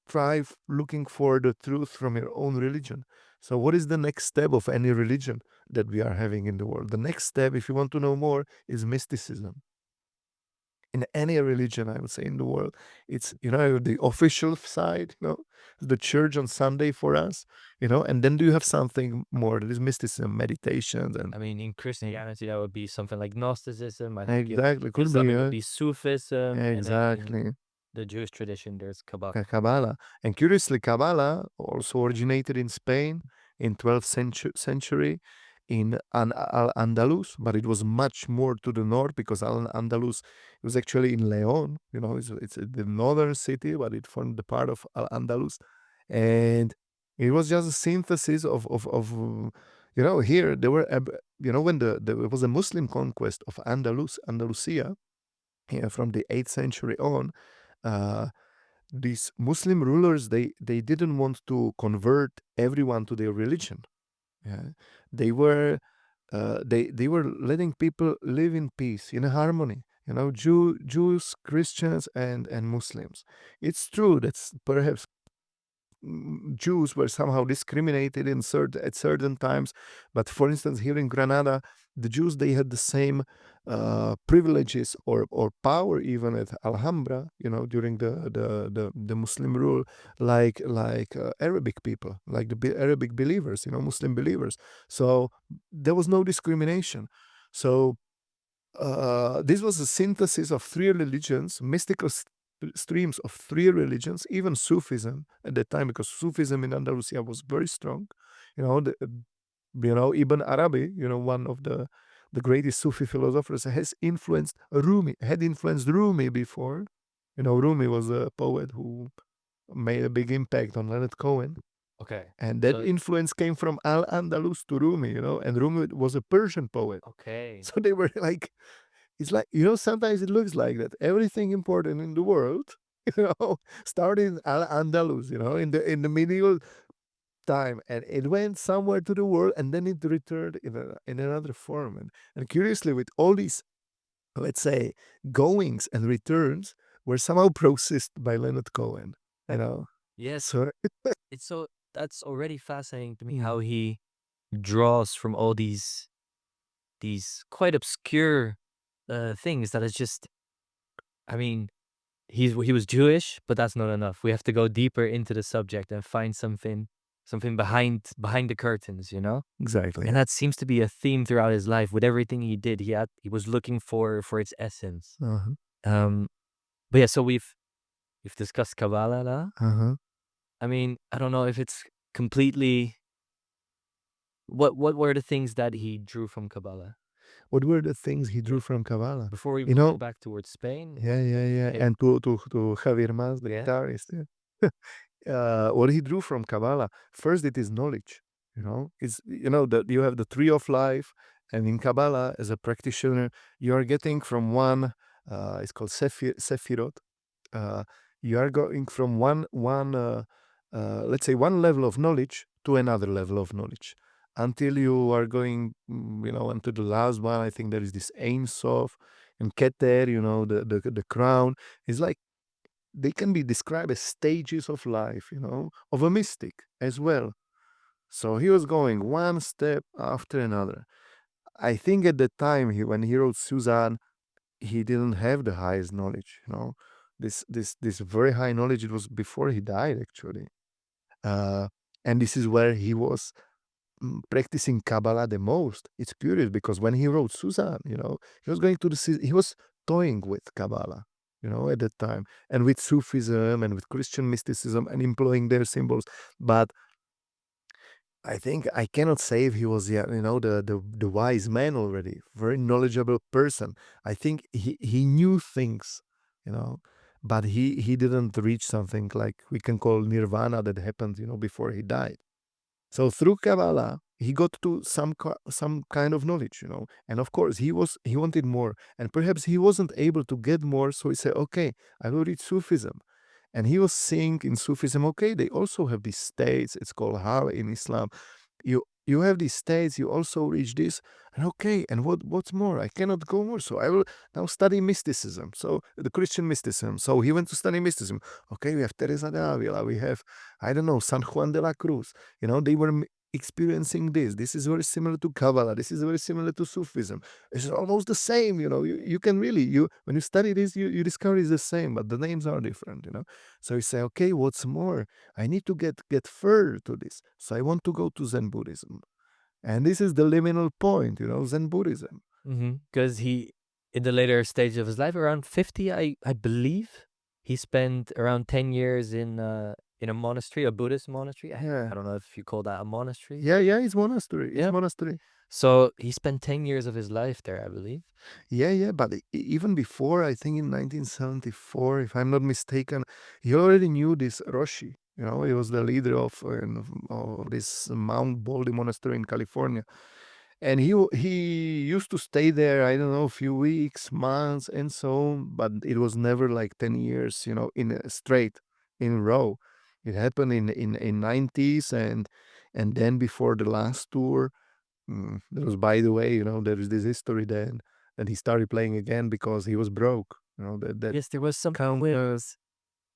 thrive looking for the truth from your own religion. So, what is the next step of any religion that we are having in the world? The next step, if you want to know more, is mysticism. In any religion, I would say, in the world, it's, the official side, the church on Sunday for us, and then do you have something more that is mysticism, meditations, and I mean, in Christianity, that would be something like Gnosticism. I think exactly, could Islam, be, it would be Sufism, and then in exactly. the Jewish tradition, there's Kabbalah. Kabbalah. And curiously, Kabbalah also originated in Spain in 12th century in Al-Andalus, but it was much more to the north, because Al-Andalus was actually in Leon. It's the northern city, but it formed the part of Al-Andalus. And it was just a synthesis of here there were, when there was a Muslim conquest of Andalusia, from the 8th century on, these Muslim rulers, they didn't want to convert everyone to their religion. Yeah, they were they were letting people live in peace, in harmony. Jews, Christians, and Muslims. It's true that perhaps Jews were somehow discriminated at certain times, but for instance, here in Granada, the Jews, they had the same privileges or power even at Alhambra, during the Muslim rule, like Arabic people, like the Arabic believers, Muslim believers. So there was no discrimination. So this was a synthesis of three religions, mystical streams of three religions, even Sufism at that time, because Sufism in Andalusia was very strong. Ibn Arabi, one of the greatest Sufi philosophers, had influenced Rumi before. Rumi was a poet who made a big impact on Leonard Cohen. Okay. And that influence came from Al-Andalus to Rumi, and Rumi was a Persian poet. Okay. So they were like, it's like, sometimes it looks like that everything important in the world, started in Al-Andalus, in the medieval time, and it went somewhere to the world, and then it returned in another form. And curiously, with all these, let's say, goings and returns, were somehow processed by Leonard Cohen, Yes. So That's already fascinating to me how he draws from all these quite obscure things that is just, I mean, he was Jewish, but that's not enough. We have to go deeper into the subject and find something behind the curtains, exactly. And that seems to be a theme throughout his life. With everything he did, he was looking for its essence. But yeah, so we've discussed Kabbalah now. I mean, I don't know if it's completely. What were the things that he drew from Kabbalah? What were the things he drew from Kabbalah? Before we go back towards Spain? Yeah. And to Javier Mas, the guitarist. What he drew from Kabbalah, first it is knowledge. It's that you have the tree of life, And in Kabbalah, as a practitioner, you are getting from one, it's called Sefirot. You are going from let's say, one level of knowledge to another level of knowledge, until you are going, into the last one. I think there is this Ein Sof and Keter, the crown. It's like they can be described as stages of life, of a mystic as well. So he was going one step after another. I think at the time when he wrote Suzanne, he didn't have the highest knowledge. This very high knowledge. It was before he died, actually, uh, and this is where he was practicing Kabbalah the most. It's curious because when he wrote Suzanne, he was going to he was toying with Kabbalah, at that time, and with Sufism and with Christian mysticism and employing their symbols. But I think I cannot say if he was, yeah, the wise man already, very knowledgeable person. I think he knew things, you know, but he didn't reach something like we can call nirvana that happened, before he died. So through Kabbalah, he got to some kind of knowledge, and of course he wanted more, and perhaps he wasn't able to get more, so he said, okay, I will read Sufism. And he was seeing in Sufism, okay, they also have these states. It's called Hal in Islam. You have these states, you also reach this, and okay, and what's more? I cannot go more, so I will now study mysticism. So the Christian mysticism. So he went to study mysticism. Okay, we have Teresa de Avila, we have, I don't know, San Juan de la Cruz. They were experiencing this. This is very similar to Kabbalah. This is very similar to Sufism. It's almost the same. You can really, when you study this, you discover it's the same, but the names are different. So you say, okay, what's more? I need to get further to this. So I want to go to Zen Buddhism. And this is the liminal point, Zen Buddhism. Because he, in the later stage of his life, around 50, I believe, he spent around 10 years in a monastery, a Buddhist monastery. Yeah. I don't know if you call that a monastery. Yeah, it's monastery. It's monastery. So he spent 10 years of his life there, I believe. Yeah, but even before, I think in 1974, if I'm not mistaken, he already knew this Roshi. He was the leader of this Mount Baldy monastery in California. And he used to stay there, I don't know, a few weeks, months, and so on, but it was never like 10 years, in a straight, in a row. It happened in 90s, and then before the last tour, there was, by the way, there is this history then that he started playing again because he was broke. That Yes, there was some with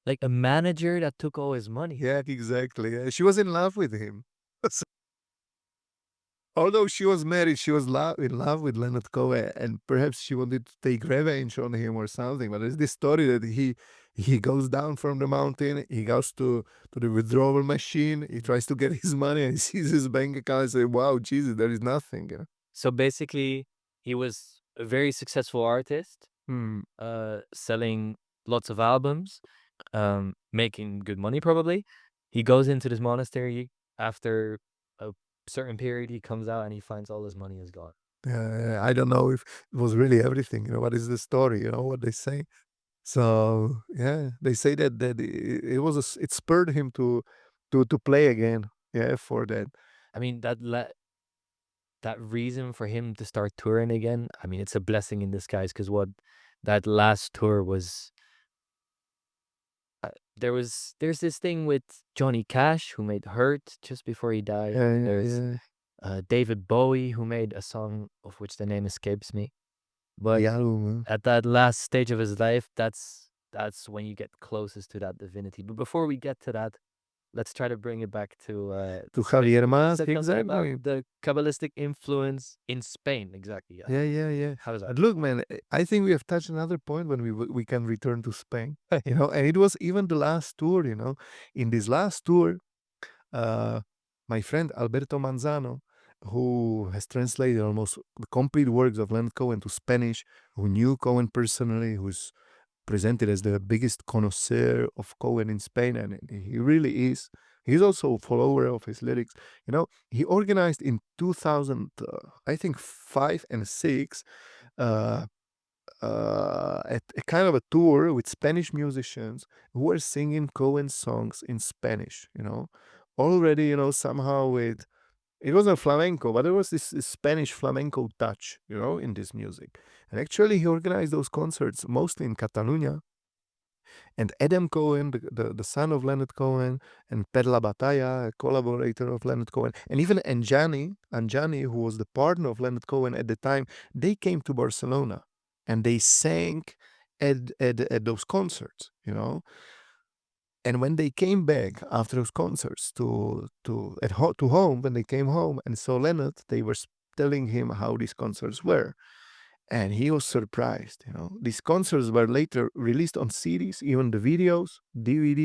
like a manager that took all his money. Yeah, exactly. Yeah. She was in love with him. Although she was married, she was in love with Leonard Cohen, and perhaps she wanted to take revenge on him or something. But there's this story that he goes down from the mountain, he goes to the withdrawal machine, he tries to get his money, and he sees his bank account and says, "Wow, Jesus, there is nothing." So basically, he was a very successful artist, selling lots of albums, making good money probably. He goes into this monastery after a certain period. He comes out and he finds all his money is gone. Yeah, I don't know if it was really everything. What is the story? What they say. So yeah, they say that it was it spurred him to play again. Yeah, for that. I mean, that reason for him to start touring again, I mean, it's a blessing in disguise, because what that last tour was, there's this thing with Johnny Cash, who made Hurt just before he died. There's David Bowie, who made a song of which the name escapes me. But at that last stage of his life, that's when you get closest to that divinity. But before we get to that, let's try to bring it back to Javier Mas, Said something about exactly. the Kabbalistic influence in Spain. Exactly. Yeah. Yeah. How is that? But look, man, I think we have touched another point when we can return to Spain. And it was even the last tour. In this last tour, my friend Alberto Manzano, who has translated almost the complete works of Leonard Cohen to Spanish, who knew Cohen personally, who's presented as the biggest connoisseur of Cohen in Spain, and he really is. He's also a follower of his lyrics. He organized in 2000, I think 5 and 6, a kind of a tour with Spanish musicians who were singing Cohen songs in Spanish. Already, somehow with it wasn't flamenco, but there was this Spanish flamenco touch, in this music. And actually, he organized those concerts mostly in Catalonia. And Adam Cohen, the son of Leonard Cohen, and Perla Batalla, a collaborator of Leonard Cohen, and even Anjani, who was the partner of Leonard Cohen at the time, they came to Barcelona and they sang at those concerts, And when they came back after those concerts to home, when they came home and saw Leonard, they were telling him how these concerts were. And he was surprised, These concerts were later released on CDs, even the videos, DVD,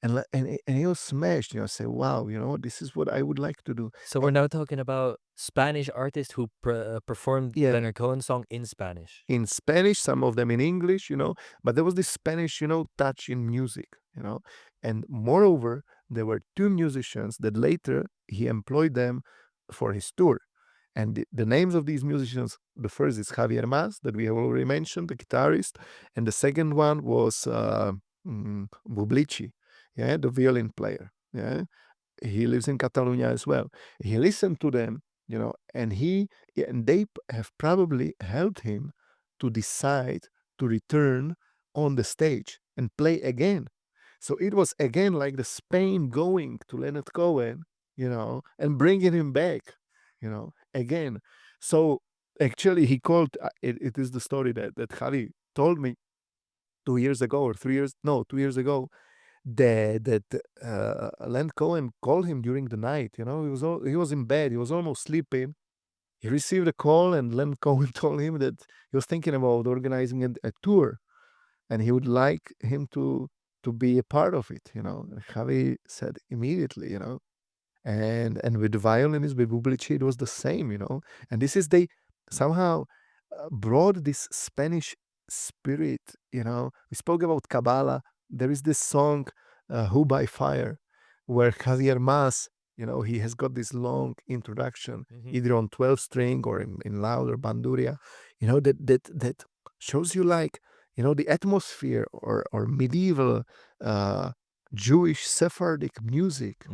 and he was smashed, say, wow, this is what I would like to do. So we're now talking about Spanish artists who performed Yeah. Leonard Cohen's song in Spanish. In Spanish, some of them in English, but there was this Spanish, touch in music, And moreover, there were two musicians that later he employed them for his tour. And the names of these musicians, the first is Javier Mas, that we have already mentioned, the guitarist. And the second one was Bublici, the violin player. Yeah, he lives in Catalonia as well. He listened to them, and they have probably helped him to decide to return on the stage and play again. So it was again like the Spain going to Leonard Cohen, and bringing him back, again. So actually he called, it is the story that Javi told me 2 years ago or 3 years, no, 2 years ago, that Leonard Cohen called him during the night, he was in bed, he was almost sleeping. He received a call and Leonard Cohen told him that he was thinking about organizing a tour and he would like him to be a part of it, Javi said immediately, and with the violinist, with Bublici, it was the same, and this is, they somehow brought this Spanish spirit, we spoke about Kabbalah. There is this song, Who by Fire, where Javier Mas, he has got this long introduction, either on 12 string or in louder banduria, that shows you like, the atmosphere or medieval Jewish Sephardic music,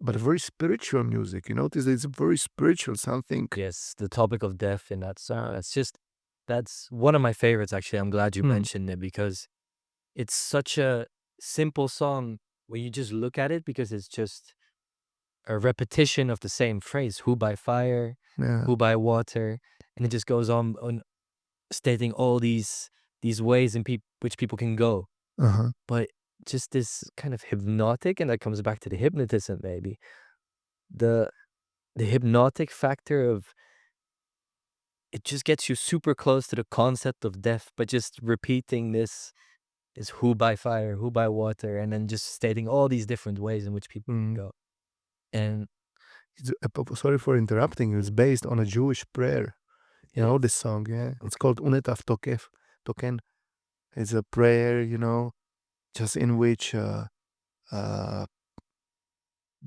but very spiritual music. You notice it's very spiritual, something. Yes, the topic of death in that song. That's one of my favorites, actually. I'm glad you mentioned it because it's such a simple song when you just look at it, because it's just a repetition of the same phrase, who by fire, who by water. And it just goes on stating all these ways in which people can go. But just this kind of hypnotic, and that comes back to the hypnotism, maybe. The hypnotic factor of it just gets you super close to the concept of death, but just repeating this is who by fire, who by water, and then just stating all these different ways in which people can go. And sorry for interrupting. It's based on a Jewish prayer. This song, it's called Unetaf Token. It's a prayer, just in which the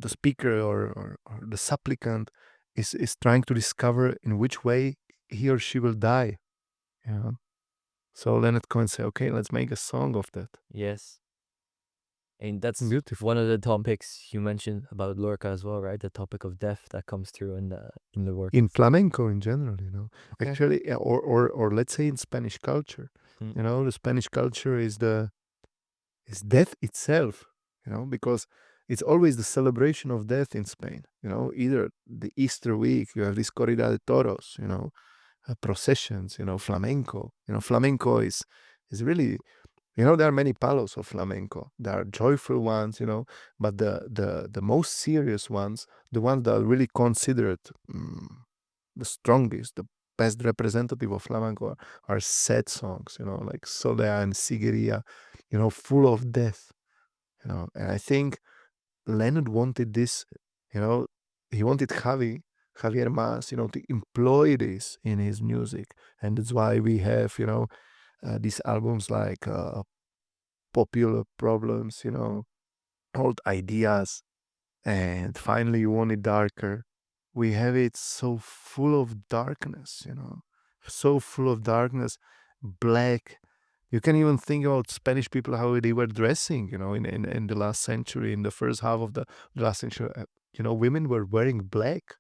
speaker or the supplicant is trying to discover in which way he or she will die. So Leonard Cohen said, okay, let's make a song of that. yes. And that's Beautiful. one of the topics you mentioned about Lorca as well, right? The topic of death that comes through in the work. In flamenco in general, Okay. Actually, or let's say in Spanish culture, the Spanish culture is death itself, because it's always the celebration of death in Spain. Either the Easter week, you have this Corrida de Toros, processions, flamenco. Flamenco is really, there are many palos of flamenco. There are joyful ones, but the most serious ones, the ones that are really considered the strongest, the best representative of flamenco are sad songs, like Soleá and Siguería, full of death, and I think Leonard wanted this, he wanted Javier Mas, to employ this in his music, and that's why we have, these albums like Popular Problems, Old Ideas, and finally You Want It Darker. We have it so full of darkness, so full of darkness, black. You can even think about Spanish people, how they were dressing, in the last century, in the first half of the last century. women were wearing black.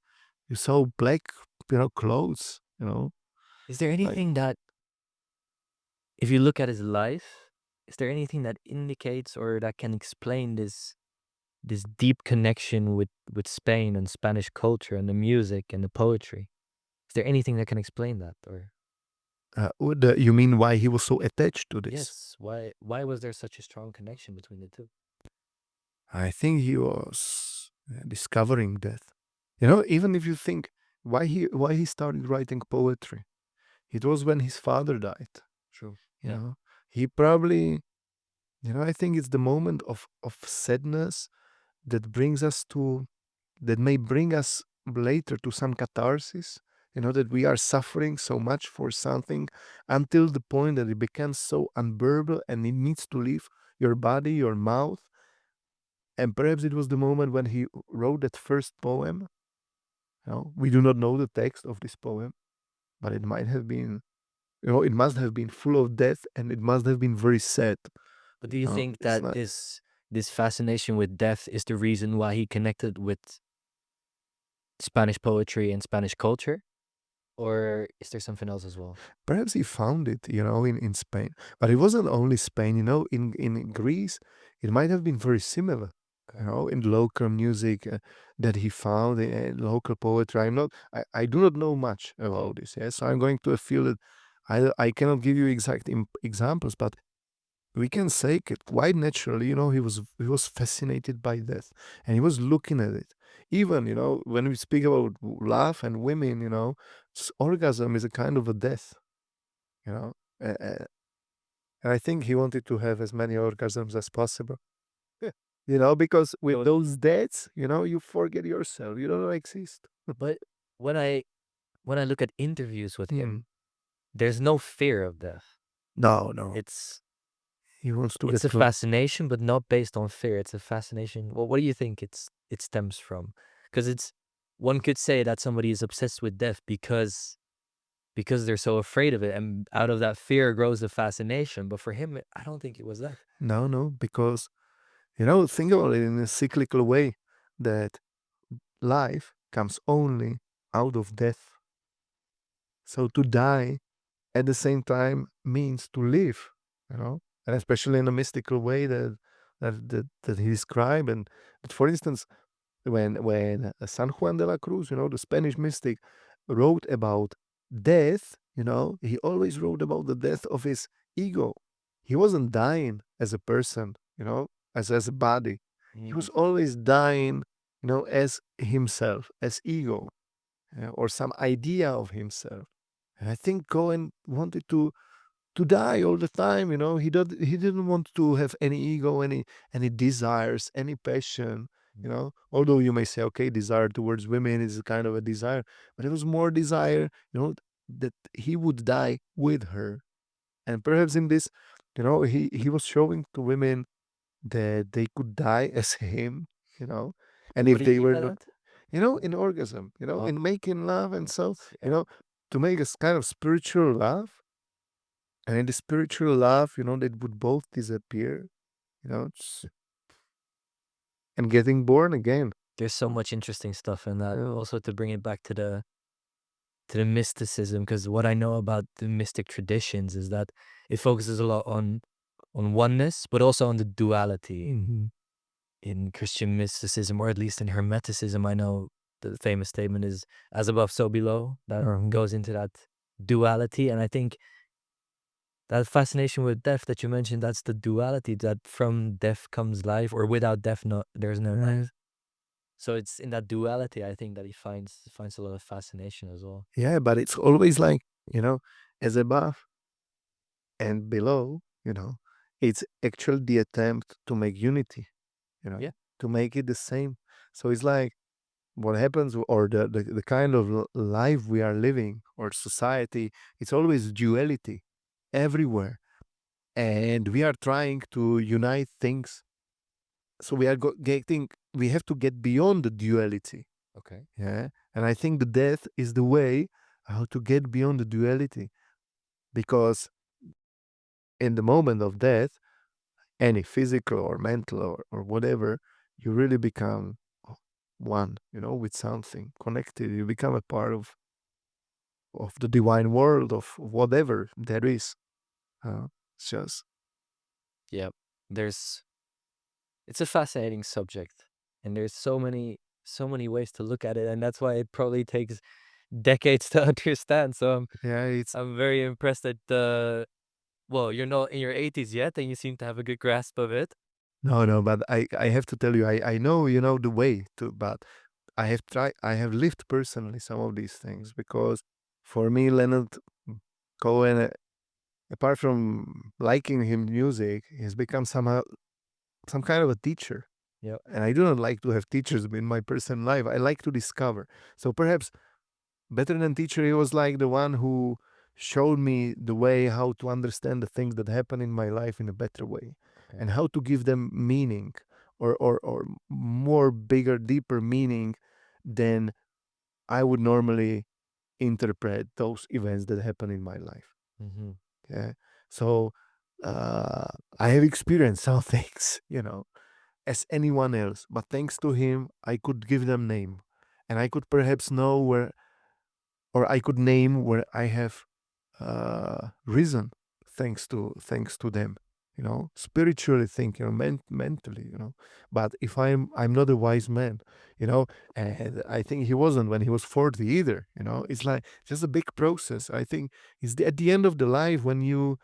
You saw black, clothes, Is there like anything that, if you look at his life, is there anything that indicates or that can explain this deep connection with Spain and Spanish culture and the music and the poetry? Is there anything that can explain that? Or you mean why he was so attached to this? yes, why was there such a strong connection between the two? I think he was discovering death. Even if you think why he started writing poetry, it was when his father died. True. You Yeah. know, he probably, I think it's the moment of sadness that brings us to, that may bring us later to some catharsis. That we are suffering so much for something until the point that it becomes so unbearable and it needs to leave your body, your mouth. And perhaps it was the moment when he wrote that first poem. We do not know the text of this poem, but it might have been, it must have been full of death and it must have been very sad. But do you think It's that not. this fascination with death is the reason why he connected with Spanish poetry and Spanish culture? Or is there something else as well? Perhaps he found it, in Spain. But it wasn't only Spain, in Greece, it might have been very similar. Okay. In local music that he found, local poetry. I do not know much about this. Yes, so I'm going to feel that I cannot give you exact examples, but we can say it quite naturally. He was fascinated by death, and he was looking at it. Even when we speak about love and women, orgasm is a kind of a death. You know, uh, uh, and I think he wanted to have as many orgasms as possible. Yeah. Because with So, those deaths, you forget yourself. You don't exist. but when I look at interviews with Hmm. him, there's no fear of death. No, no. It's He wants to it's get a to. fascination, but not based on fear. It's a fascination. Well, what do you think it stems from? Because it's one could say that somebody is obsessed with death because they're so afraid of it, and out of that fear grows the fascination. But for him, I don't think it was that. No, no, because think about it in a cyclical way that life comes only out of death. So to die at the same time means to live, and especially in a mystical way that he described. And that, for instance, when San Juan de la Cruz, the Spanish mystic, wrote about death, he always wrote about the death of his ego. He wasn't dying as a person, as a body. He was always dying, as himself, as ego, or some idea of himself. And I think Cohen wanted to die all the time. He didn't want to have any ego, any desires, any passion. Although you may say, okay, desire towards women is a kind of a desire, but it was more desire, that he would die with her. And perhaps in this, he was showing to women that they could die as him, you know, and What if do you they mean were by not, that? in orgasm, Oh, in making love. And so, yeah. to make a kind of spiritual love. And in the spiritual love, they would both disappear, and getting born again. There's so much interesting stuff in that. Yeah. Also, to bring it back to the mysticism, because what I know about the mystic traditions is that it focuses a lot on oneness, but also on the duality. Mhm. In Christian mysticism, or at least in Hermeticism, I know the famous statement is "as above, so below." That Uh-huh. goes into that duality, and I think that fascination with death that you mentioned, that's the duality, that from death comes life, or without death, there's no life. So it's in that duality, I think, that he finds a lot of fascination as well. Yeah, but it's always like, as above and below, it's actually the attempt to make unity, you know, Yeah. to make it the same. So it's like what happens, or the kind of life we are living, or society, it's always duality everywhere. And we are trying to unite things. So we are we have to get beyond the duality. Okay. Yeah. And I think the death is the way how to get beyond the duality. Because in the moment of death, any physical or mental or whatever, you really become one, with something connected. You become a part of the divine world, of whatever there is. It's just Yeah. There's it's a fascinating subject, and there's so many ways to look at it, and that's why it probably takes decades to understand. So yeah, it's I'm very impressed that well, you're not in your 80s yet, and you seem to have a good grasp of it. no, but I have to tell you, I know the way to, but I have lived personally some of these things because for me, Leonard Cohen, apart from liking him music, he's become somehow some kind of a teacher. Yeah. And I do not like to have teachers in my personal life. I like to discover. So perhaps better than teacher, he was like the one who showed me the way how to understand the things that happen in my life in a better way Okay. and how to give them meaning or more bigger, deeper meaning than I would normally interpret those events that happen in my life. Mm-hmm. Yeah. So uh, I have experienced some things, as anyone else, but thanks to him, I could give them name, and I could perhaps know where, or I could name where I have risen thanks to them. Spiritually thinking, mentally. But if I'm not a wise man, and I think he wasn't when he was 40 either. It's like just a big process. I think at the end of the life when you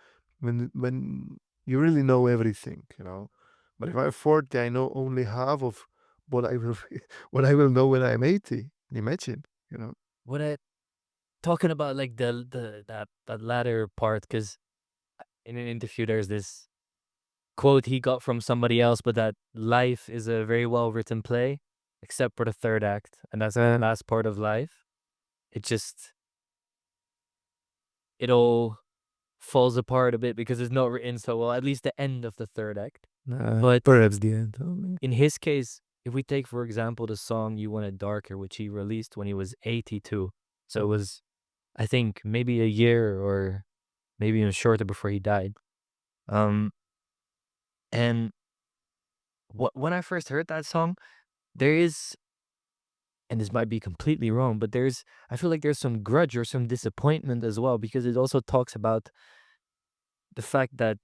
really know everything. But if I'm 40, I know only half of what I will what I will know when I'm 80. Imagine, you know. What I talking about, like that latter part, because in an interview there's this quote he got from somebody else, but that life is a very well written play, except for the third act, and that's the last part of life. It just it all falls apart a bit because it's not written so well. At least the end of the third act. But Perhaps the end. Only. in his case, if we take for example the song "You Want It Darker," which he released when he was 82, so it was I think maybe a year or maybe even shorter before he died. Um, and when I first heard that song, there is, and this might be completely wrong, but I feel like there's some grudge or some disappointment as well because it also talks about the fact that,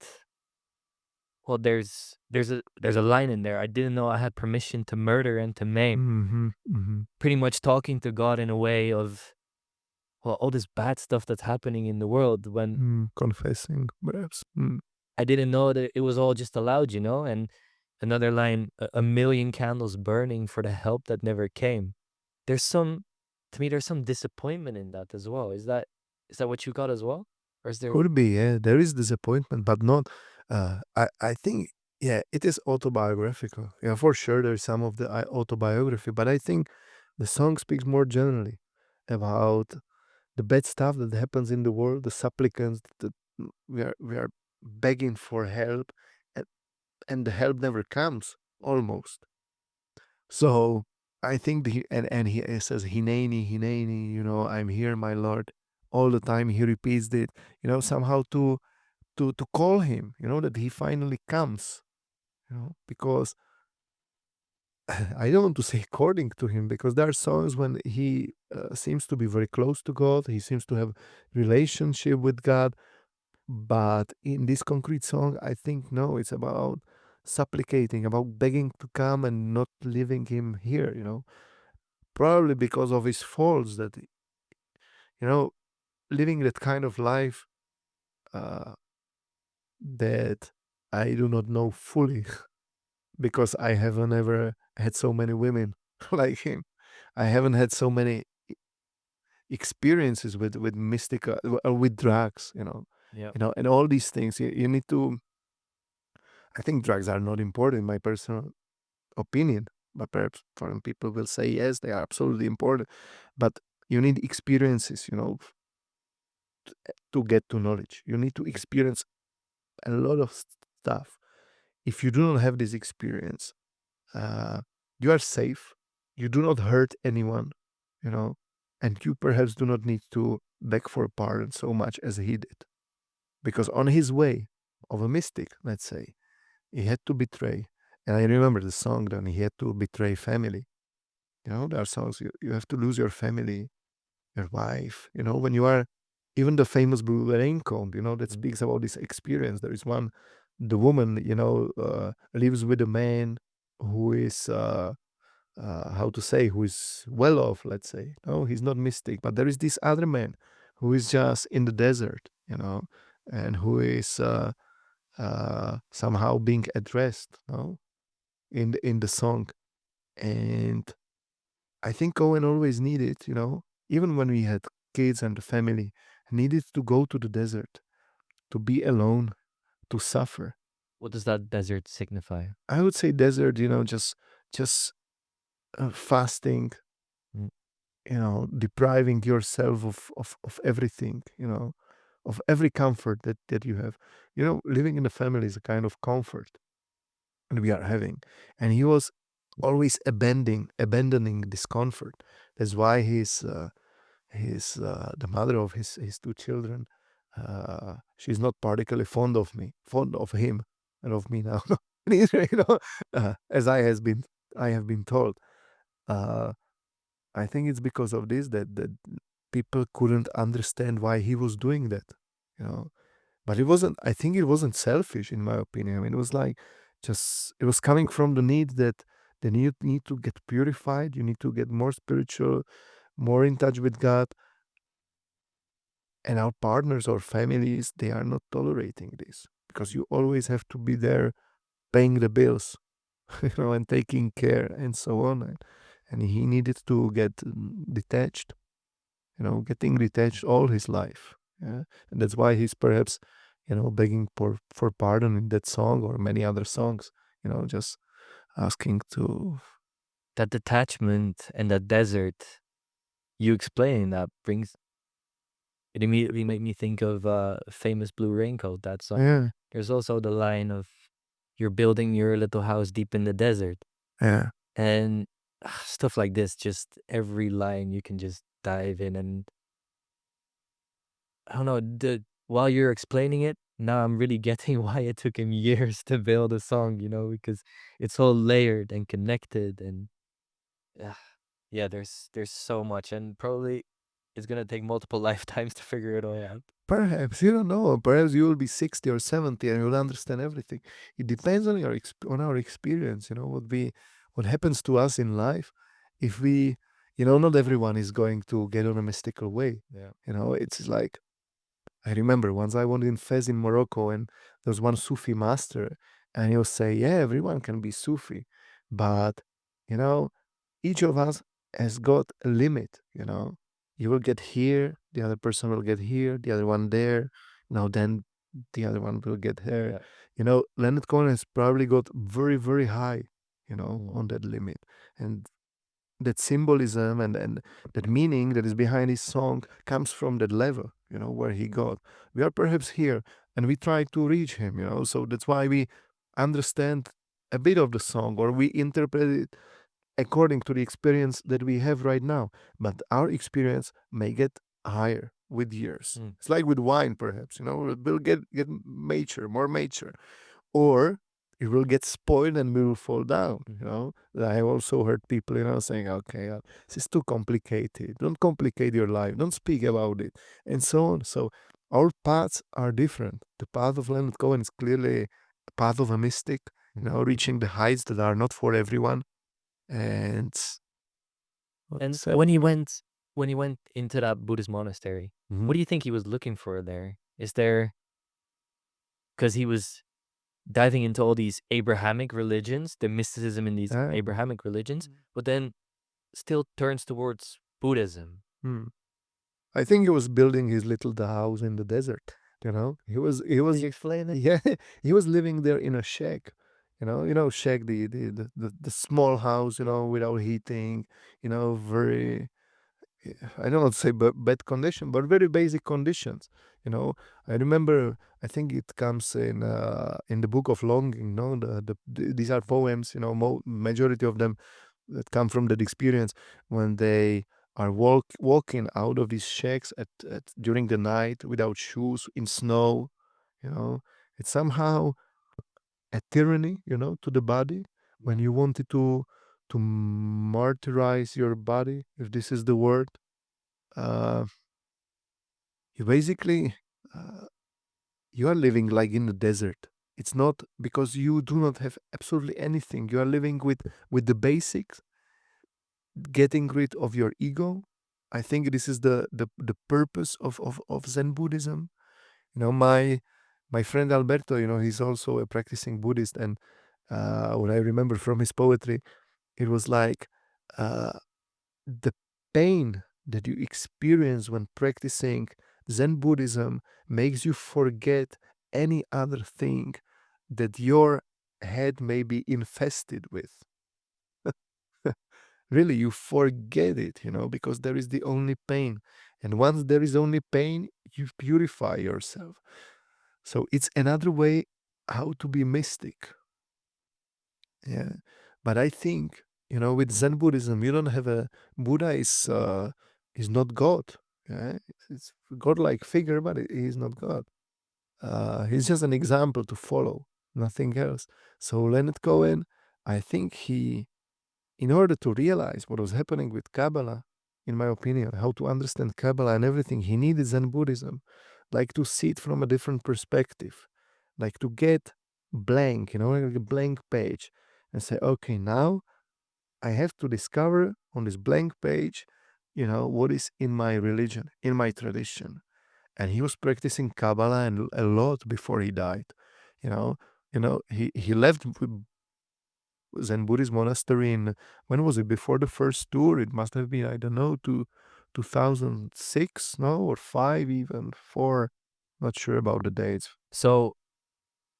well, there's a line in there. I didn't know I had permission to murder and to maim. Mhm, mhm. Pretty much talking to God in a way of, well, all this bad stuff that's happening in the world when Confessing, perhaps. I didn't know that it was all just allowed. And another line, a million candles burning for the help that never came. There's some, to me, there's some disappointment in that as well. Is that what you got as well? Or is there, Could be, yeah. There is disappointment, but not. I think, yeah, it is autobiographical. Yeah, for sure, there's some of the autobiography, but I think the song speaks more generally about the bad stuff that happens in the world, the supplicants that we are begging for help, and, and the help never comes almost. So I think and he says Hineni, Hineni, I'm here, my Lord. All the time he repeats it, somehow to call him, that he finally comes, because I don't want to say according to him, because there are songs when he seems to be very close to God, he seems to have relationship with God, but in this concrete song, I think no, it's about supplicating, about begging to come and not leaving him here, probably because of his faults that you know living that kind of life uh, that I do not know fully because I haven't ever had so many women like him. I haven't had so many experiences with mystical with drugs, yeah, and all these things. You need to. I think drugs are not important in my personal opinion, but perhaps foreign people will say yes, they are absolutely important. But you need experiences, to get to knowledge. You need to experience a lot of stuff. If you do not have this experience, uh, you are safe. You do not hurt anyone, you know, and you perhaps do not need to beg for pardon so much as he did. Because on his way of a mystic, let's say, he had to betray. And I remember the song then he had to betray family. You know, there are songs you have to lose your family, your wife. You know, when you are even the famous Blue Raincoat, you know, that speaks about this experience. There is one, the woman, you know, lives with a man who is how to say, who is well off, let's say. No, he's not mystic, but there is this other man who is just in the desert, you know, and who is somehow being addressed, no, in the song. And I think Owen always needed, you know, even when we had kids and the family, needed to go to the desert, to be alone, to suffer. What does that desert signify? I would say desert, you know, just fasting, Mm. you know, depriving yourself of everything, you know, of every comfort that you have. You know, living in a family is a kind of comfort and we are having. And he was always abandoning this comfort. That's why he's the mother of his two children. She's not particularly fond of him and of me now. Neither, you know, as I have been told. Uh, I think it's because of this that people couldn't understand why he was doing that, you know. But it wasn't. I think it wasn't selfish, in my opinion. I mean, it was like just it was coming from the need that you need to get purified. You need to get more spiritual, more in touch with God. And our partners or families, they are not tolerating this because you always have to be there paying the bills, you know, and taking care and so on. And he needed to get detached, you know, getting detached all his life. Yeah. And that's why he's perhaps, you know, begging for pardon in that song or many other songs, you know, just asking to. That detachment and that desert you explain that brings it immediately made me think of famous Blue Raincoat, that song. Yeah. There's also the line of you're building your little house deep in the desert. Yeah. And stuff like this, just every line you can just dive in. And I don't know, while you're explaining it, now I'm really getting why it took him years to build a song, you know, because it's all layered and connected. And uh, yeah, there's so much, and probably it's gonna take multiple lifetimes to figure it all out. Perhaps you don't know. Perhaps you will be 60 or 70 and you'll understand everything. It depends on on our experience. You know what happens to us in life. If we, you know, not everyone is going to get on a mystical way. Yeah. You know, it's like I remember once I went in Fez in Morocco and there was one Sufi master and he'll say, yeah, everyone can be Sufi, but you know, each of us has got a limit, you know. You will get here, the other person will get here, the other one there, then the other one will get there. Yeah. You know, Leonard Cohen has probably got very, very high, you know, Mm. on that limit. And that symbolism and that meaning that is behind his song comes from that level, you know, where he got. We are perhaps here and we try to reach him, you know, so that's why we understand a bit of the song or we interpret it according to the experience that we have right now. But our experience may get higher with years. Mm. It's like with wine, perhaps, you know, it will get mature, more mature. Or it will get spoiled and we will fall down, you know. I have also heard people, you know, saying, okay, this is too complicated. Don't complicate your life. Don't speak about it. And so on. So our paths are different. The path of Leonard Cohen is clearly a path of a mystic, you know, reaching the heights that are not for everyone. And And so, when he went into that Buddhist monastery, Mhm. what do you think he was looking for there? Is there because he was diving into all these Abrahamic religions, the mysticism in these uh, Abrahamic religions, but then still turns towards Buddhism. hmm. I think he was building his little house in the desert. You know, Could you explain it? yeah, he was living there in a shack. Shack, the small house, you know, without heating, you know, very, I don't want to say bad condition, but very basic conditions. You know, I remember. I think it comes in the book of Longing. No, these are poems. You know, majority of them that come from that experience when they are walking out of these shacks at during the night without shoes in snow. You know, it's somehow a tyranny. You know, to the body when Yeah. you wanted martyrize your body, if this is the word. You basically you are living like in the desert. It's not because you do not have absolutely anything. You are living with the basics, getting rid of your ego. I think this is the purpose of Zen Buddhism. My friend Alberto, he's also a practicing Buddhist, and what I remember from his poetry, it was like uh, the pain that you experience when practicing Zen Buddhism makes you forget any other thing that your head may be infested with. Really, you forget it, because there is the only pain. And once there is only pain, you purify yourself. So it's another way how to be mystic. Yeah. But I think, with Zen Buddhism, you don't have a Buddha is not God. Yeah. It's a godlike figure, but he is not God. He's just an example to follow, nothing else. So Leonard Cohen, I think in order to realize what was happening with Kabbalah, in my opinion, how to understand Kabbalah and everything, he needed Zen Buddhism, like to see it from a different perspective, like to get blank, like a blank page, and say, okay, now I have to discover on this blank page, what is in my religion, in my tradition. And he was practicing Kabbalah and a lot before he died. You know, he left Zen Buddhist monastery in, when was it? Before the first tour, it must have been, I don't know, 2006, no, or 5, even 4. Not sure about the dates. So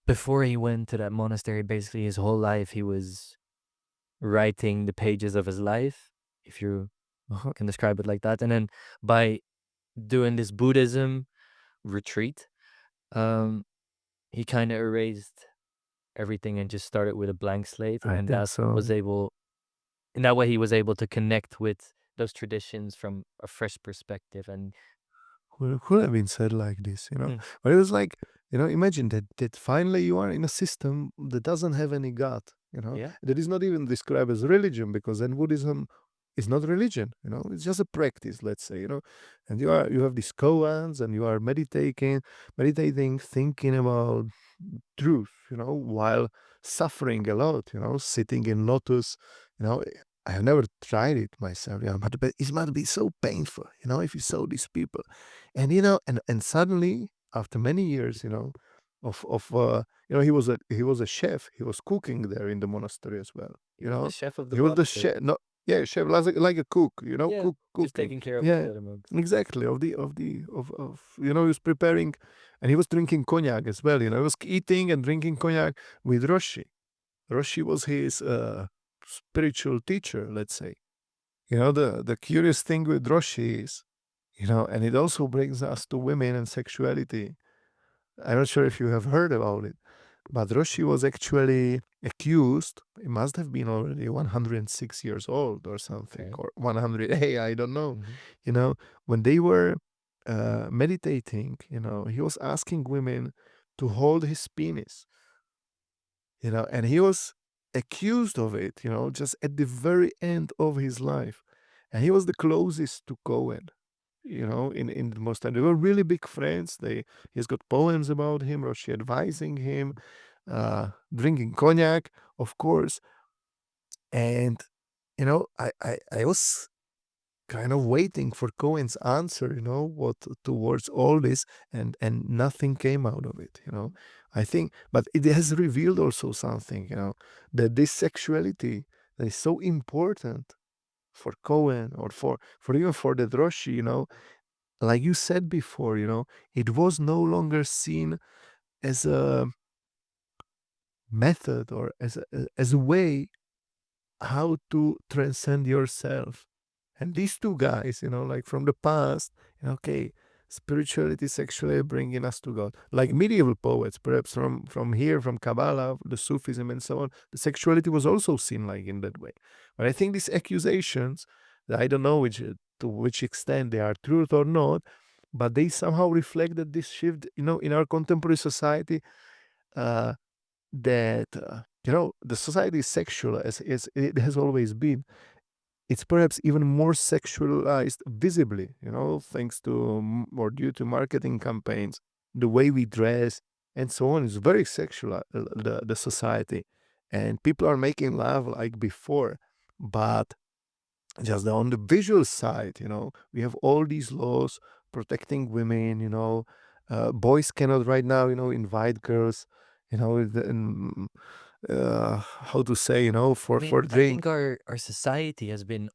before he went to that monastery, basically his whole life he was writing the pages of his life, if you can describe it like that. And then by doing this Buddhism retreat, he kind of erased everything and just started with a blank slate. I And think that so. was able, in that way, he was able to connect with those traditions from a fresh perspective. And Could have been said like this, Mm. But it was like, imagine that finally you are in a system that doesn't have any God, Yeah, that is not even described as religion, because Zen Buddhism is not religion, it's just a practice, let's say, and you have these koans, and you are meditating, thinking about truth, while suffering a lot, sitting in lotus, you know. I have never tried it myself, but it must be so painful, if you saw these people. And and suddenly, after many years, he was a chef. He was cooking there in the monastery as well. he was the chef of the He was the monastery. chef. No, yeah, chef, like a cook. Yeah, just Cooking. taking care of Yeah, the other monks. exactly. Of he was preparing, and he was drinking cognac as well. He was eating and drinking cognac with Roshi. Roshi was his spiritual teacher, let's say. The curious thing with Roshi is, and it also brings us to women and sexuality. I'm not sure if you have heard about it, but Roshi was actually accused. It must have been already 106 years old or something, Okay. or 100. Hey, I don't know. Mhm. When they were meditating, he was asking women to hold his penis, and he was accused of it, just at the very end of his life. And he was the closest to Cohen, in the most time. They were really big friends. He's got poems about him, Roshi advising him, drinking cognac, of course. And, I was kind of waiting for Cohen's answer, what towards all this, and nothing came out of it. I think, but it has revealed also something, that this sexuality that is so important for Cohen, or for even for the Droshi, like you said before, it was no longer seen as a method, or as a way how to transcend yourself. And these two guys, like from the past, okay, spirituality, sexuality bringing us to God. Like medieval poets, perhaps from here, from Kabbalah, the Sufism, and so on, the sexuality was also seen like in that way. But I think these accusations, that I don't know to which extent they are truth or not, but they somehow reflected this shift, in our contemporary society, that the society is sexual as it has always been. It's perhaps even more sexualized visibly, thanks to or due to marketing campaigns, the way we dress, and so on is very sexual, the society. And people are making love like before, but just on the visual side, we have all these laws protecting women, boys cannot right now, invite girls, how to say, I for mean, I drink. think our society has been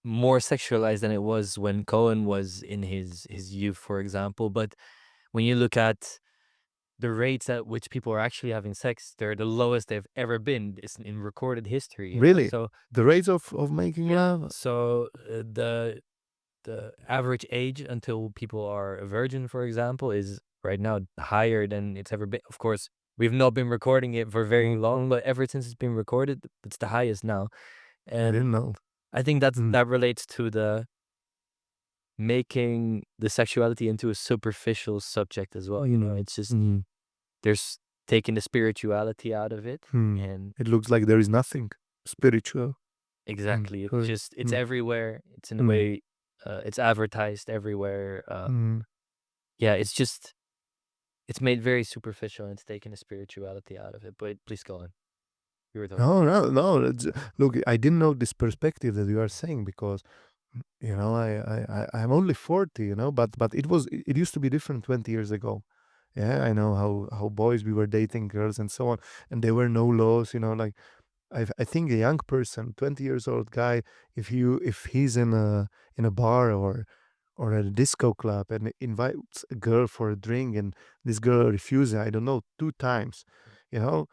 more sexualized than it was when Cohen was in his youth, for example. But when you look at the rates at which people are actually having sex, they're the lowest they've ever been. It's in recorded history, Really, So the rates of making love. so the average age until people are a virgin, for example, is right now higher than it's ever been. Of course, we've not been recording it for very long, but ever since it's been recorded, it's the highest now. I And didn't know. I think Mm. that relates to the making the sexuality into a superficial subject as well. It's just Mm. there's taking the spirituality out of it, Hmm. and It looks like there is nothing spiritual. exactly, Sorry. it's everywhere. It's in a Mm. way, it's advertised everywhere. Mm. Yeah, it's made very superficial and it's taken the spirituality out of it. But please go on. You were talking. No, no, no. Look, I didn't know this perspective that you are saying because I'm only 40, but it used to be different 20 years ago. Yeah, I know how boys we were dating girls and so on, and there were no laws, like I think a young person, 20 years old guy, if he's in a bar or at a disco club and invites a girl for a drink and this girl refuses, I don't know, two times, you know,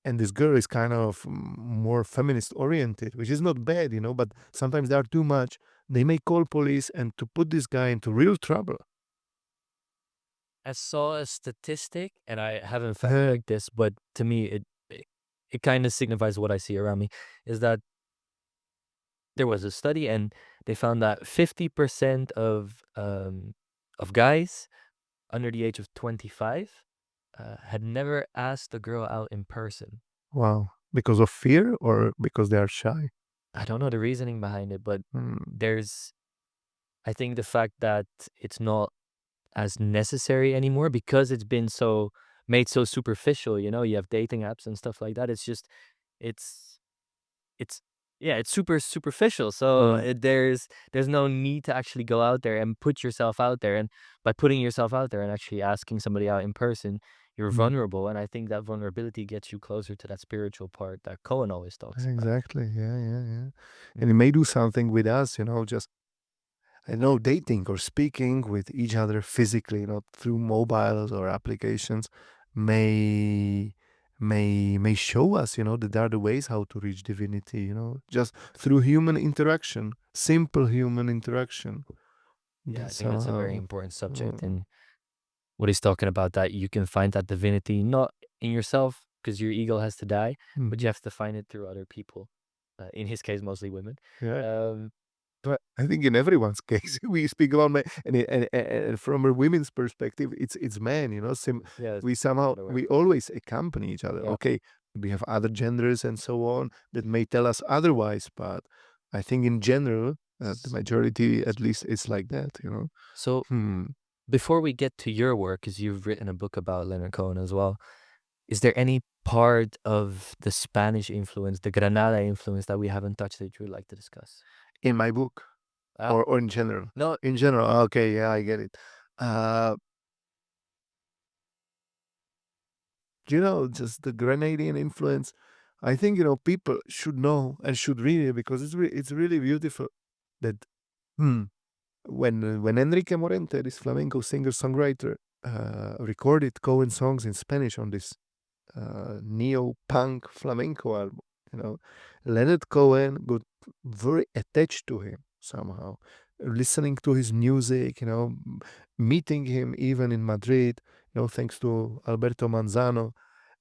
and this girl is kind of more feminist oriented, which is not bad, but sometimes they are too much. They may call police and to put this guy into real trouble. I saw a statistic, and I haven't fact Uh, checked this, but to me, it kind of signifies what I see around me. Is that there was a study, and they found that 50% of guys under the age of 25 had never asked a girl out in person. wow. Because of fear or because they are shy? I don't know the reasoning behind it, but Hmm. there's I think the fact that it's not as necessary anymore because it's been so made so superficial. You have dating apps and stuff like that. It's it's yeah, it's super superficial. So Hmm. there's no need to actually go out there and put yourself out there. And by putting yourself out there and actually asking somebody out in person, you're Hmm. vulnerable. And I think that vulnerability gets you closer to that spiritual part that Cohen always talks about. Exactly. Yeah, yeah, yeah. And it Mm. may do something with us, just I know dating or speaking with each other physically, through mobiles or applications may may show us, that there are the ways how to reach divinity, just through human interaction, simple human interaction. Yeah, I That's think that's a very somehow. important subject. uh, And what he's talking about, that you can find that divinity not in yourself because your ego has to die, but mm, you have to find it through other people. In his case, mostly women. yeah. Um, But I think in everyone's case, we speak about men, and from a women's perspective, it's men. yeah, We the somehow other way we around. always accompany each other. Yeah. Okay, we have other genders and so on that may tell us otherwise, but I think in general, the majority at least is like that. So Hmm. before we get to your work, because you've written a book about Leonard Cohen as well, is there any part of the Spanish influence, the Granada influence that we haven't touched that you would like to discuss? In my book, Ah, or in general, no. in general. Okay, yeah, I get it. Uh, just the Grenadian influence. I think people should know and should read it because it's really beautiful that hmm, when Enrique Morente, this flamenco singer songwriter, recorded Cohen songs in Spanish on this neo punk flamenco album, you know, Leonard Cohen got very attached to him somehow, listening to his music, meeting him even in Madrid, thanks to Alberto Manzano,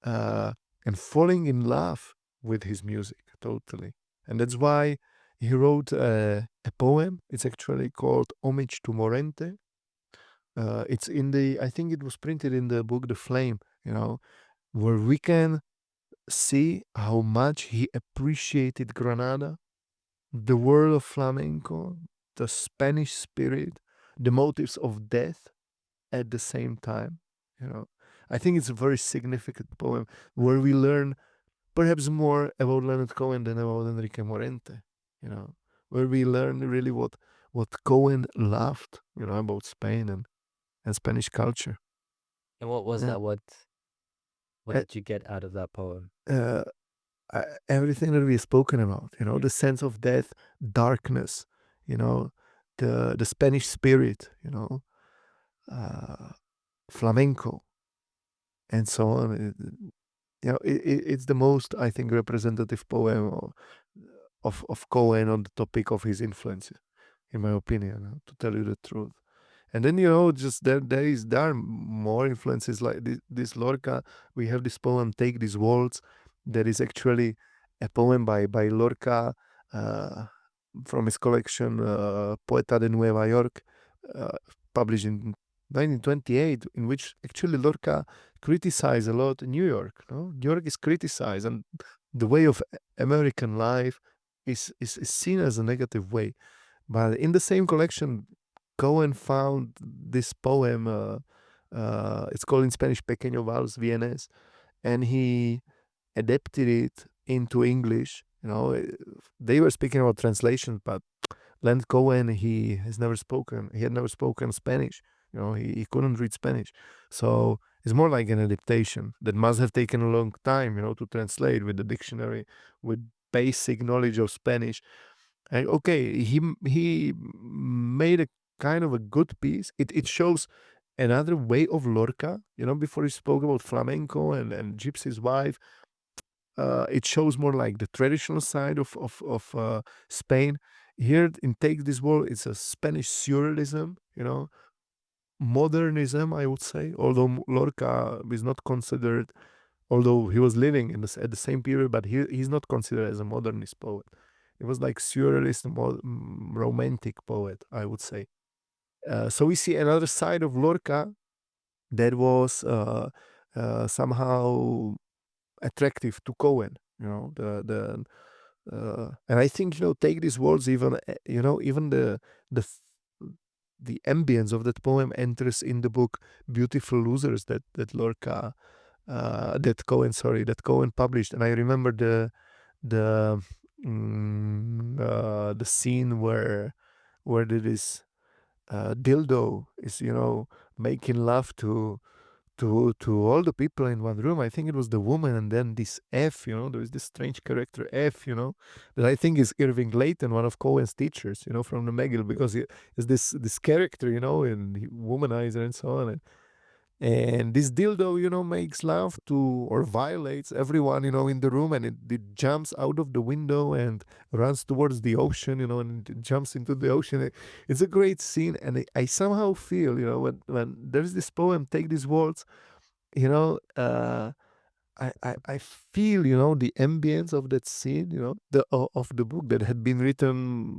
uh, and falling in love with his music totally. And that's why he wrote a poem. It's actually called Homage to Morente. I think it was printed in the book The Flame, where we can see how much he appreciated Granada, the world of flamenco, the Spanish spirit, the motives of death at the same time. You know, I think it's a very significant poem where we learn perhaps more about Leonard Cohen than about Enrique Morente. You know, where we learn really what Cohen loved. You know, about Spain and Spanish culture. And what was Yeah. that? What Uh, did you get out of that poem? uh, Everything that we've spoken about, you know, Yeah. the sense of death, darkness, you know, the Spanish spirit, you know, uh, flamenco, and so on. You know, it's the most, I think, representative poem of Cohen on the topic of his influences, in my opinion, to tell you the truth. And then, you know, just there are more influences like this Lorca. We have this poem "Take These Walls," that is actually a poem by Lorca, uh, from his collection Poeta de Nueva York, uh, published in 1928, in which actually Lorca criticized a lot New York. No? New York is criticized, and the way of American life is seen as a negative way. But in the same collection, Cohen found this poem. It's called in Spanish "Pequeño Vals Vienes," and he adapted it into English. You know, they were speaking about translation, but Leonard Cohen, he has never spoken. He had never spoken Spanish. You know, he couldn't read Spanish, so it's more like an adaptation that must have taken a long time. You know, to translate with the dictionary, with basic knowledge of Spanish. And okay, he made a kind of a good piece. It shows another way of Lorca. You know, before he spoke about flamenco and Gypsy's wife, it shows more like the traditional side of Spain. Here in Take This World, it's a Spanish surrealism. You know, modernism, I would say. Although Lorca is not considered, although he was living in at the same period, but he's not considered as a modernist poet. It was like surrealist, romantic poet, I would say. So we see another side of Lorca that was somehow attractive to Cohen. You know, and I think, you know, Take These Words, even you know, even the the ambience of that poem enters in the book Beautiful Losers that Lorca that Cohen published. And I remember the the scene where this dildo is, you know, making love to all the people in one room. I think it was the woman, and then this F, you know, there is this strange character F, you know, that I think is Irving Layton, one of Cohen's teachers, you know, from the McGill, because he is this character, you know, and womanizer and so on. And this dildo, you know, makes love to or violates everyone, you know, in the room, and it jumps out of the window and runs towards the ocean, you know, and it jumps into the ocean. It's a great scene, and I somehow feel, you know, when there's this poem, Take These Words, you know, I feel, you know, the ambience of that scene, you know, of the book that had been written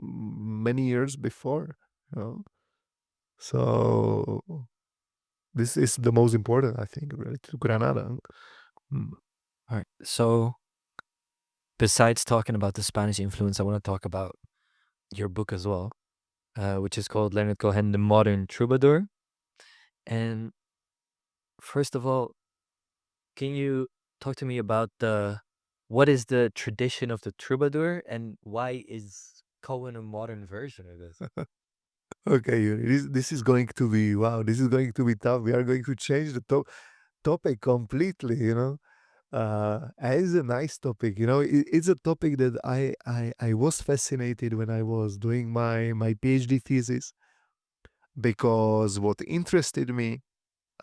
many years before, you know. So this is the most important, I think, really, to Granada. Mm. All right. So, besides talking about the Spanish influence, I want to talk about your book as well, which is called Leonard Cohen, The Modern Troubadour. And first of all, can you talk to me about what is the tradition of the troubadour and why is Cohen a modern version of this? Okay, Yuri, this is going to be wow. This is going to be tough. We are going to change the topic completely. You know, it's a nice topic. You know, it's a topic that I was fascinated when I was doing my PhD thesis, because what interested me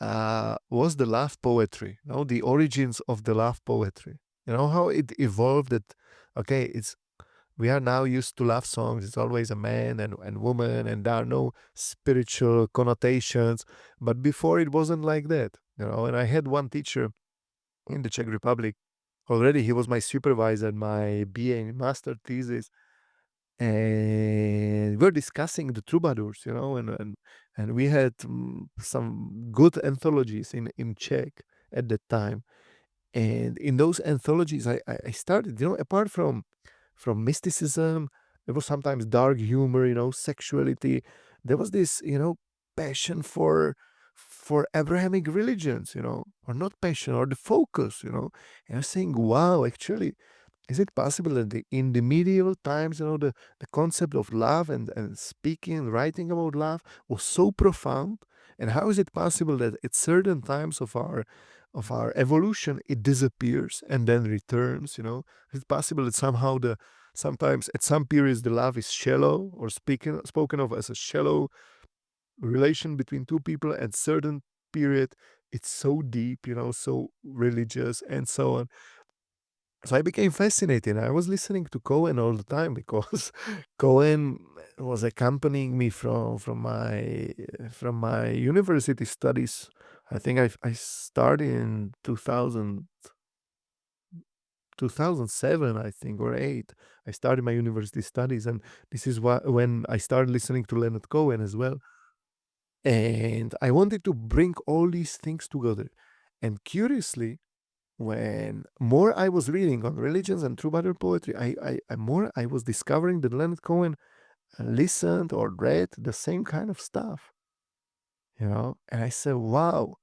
was the love poetry. You know, the origins of the love poetry. You know how it evolved. That okay, it's we are now used to love songs. It's always a man and woman, and there are no spiritual connotations. But before it wasn't like that, you know. And I had one teacher in the Czech Republic. Already, he was my supervisor in my BA and master thesis, and we're discussing the troubadours, you know, and we had some good anthologies in Czech at that time, And in those anthologies, I started, apart from mysticism, there was sometimes dark humor, sexuality. There was this, passion for Abrahamic religions, or not passion, or the focus, And I was saying, wow, actually, is it possible that in the medieval times, the concept of love and speaking and writing about love was so profound? And how is it possible that at certain times of our evolution it disappears and then returns? Is it possible that somehow sometimes at some periods the love is shallow or spoken of as a shallow relation between two people, at certain period it's so deep, so religious and so on. So I became fascinated. I was listening to Cohen all the time because Cohen was accompanying me from my university studies. I think I started in 2007, I think, or 8. I started my university studies, and this is when I started listening to Leonard Cohen as well. And I wanted to bring all these things together. And curiously, when more I was reading on religions and troubadour poetry, I was discovering that Leonard Cohen listened or read the same kind of stuff, And I said, wow.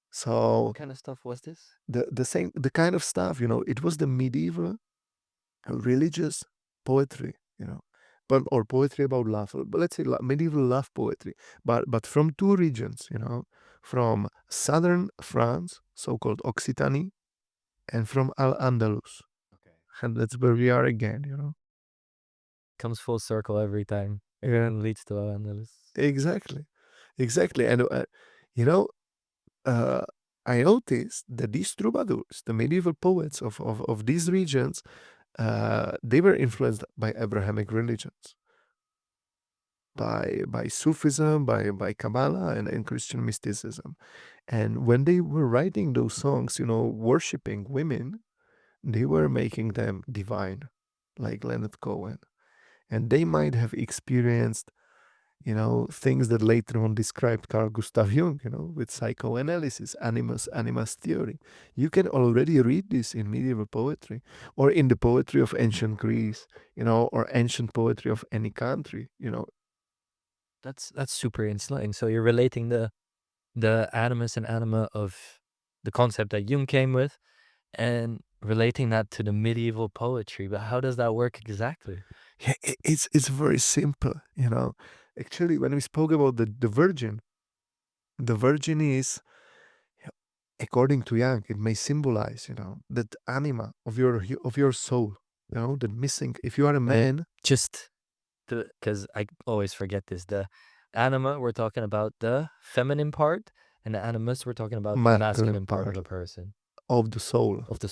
So What kind of stuff was this? the kind of stuff, it was the medieval religious poetry, but or poetry about love, but let's say medieval love poetry, but from two regions, from southern France, so-called Occitanie, and from Al-Andalus. Okay. And that's where we are again, Comes full circle every time. Yeah, Everything leads to Al-Andalus. exactly. And, you know, uh, I noticed that these troubadours, the medieval poets of these regions, they were influenced by Abrahamic religions, by Sufism, by Kabbalah, and Christian mysticism. And when they were writing those songs, worshiping women, they were making them divine, like Leonard Cohen. And they might have experienced, things that later on described Carl Gustav Jung, with psychoanalysis, animus theory. You can already read this in medieval poetry or in the poetry of ancient Greece, or ancient poetry of any country, That's super insane. So you're relating the animus and anima of the concept that Jung came with and relating that to the medieval poetry. But how does that work exactly? Yeah, it's very simple, Actually, when we spoke about the Virgin is, according to Jung, it may symbolize, that anima of your soul, that missing. If you are a man, Just because I always forget this. The anima, we're talking about the feminine part, and the animus, we're talking about the masculine masculine part of part the person, of the soul, of the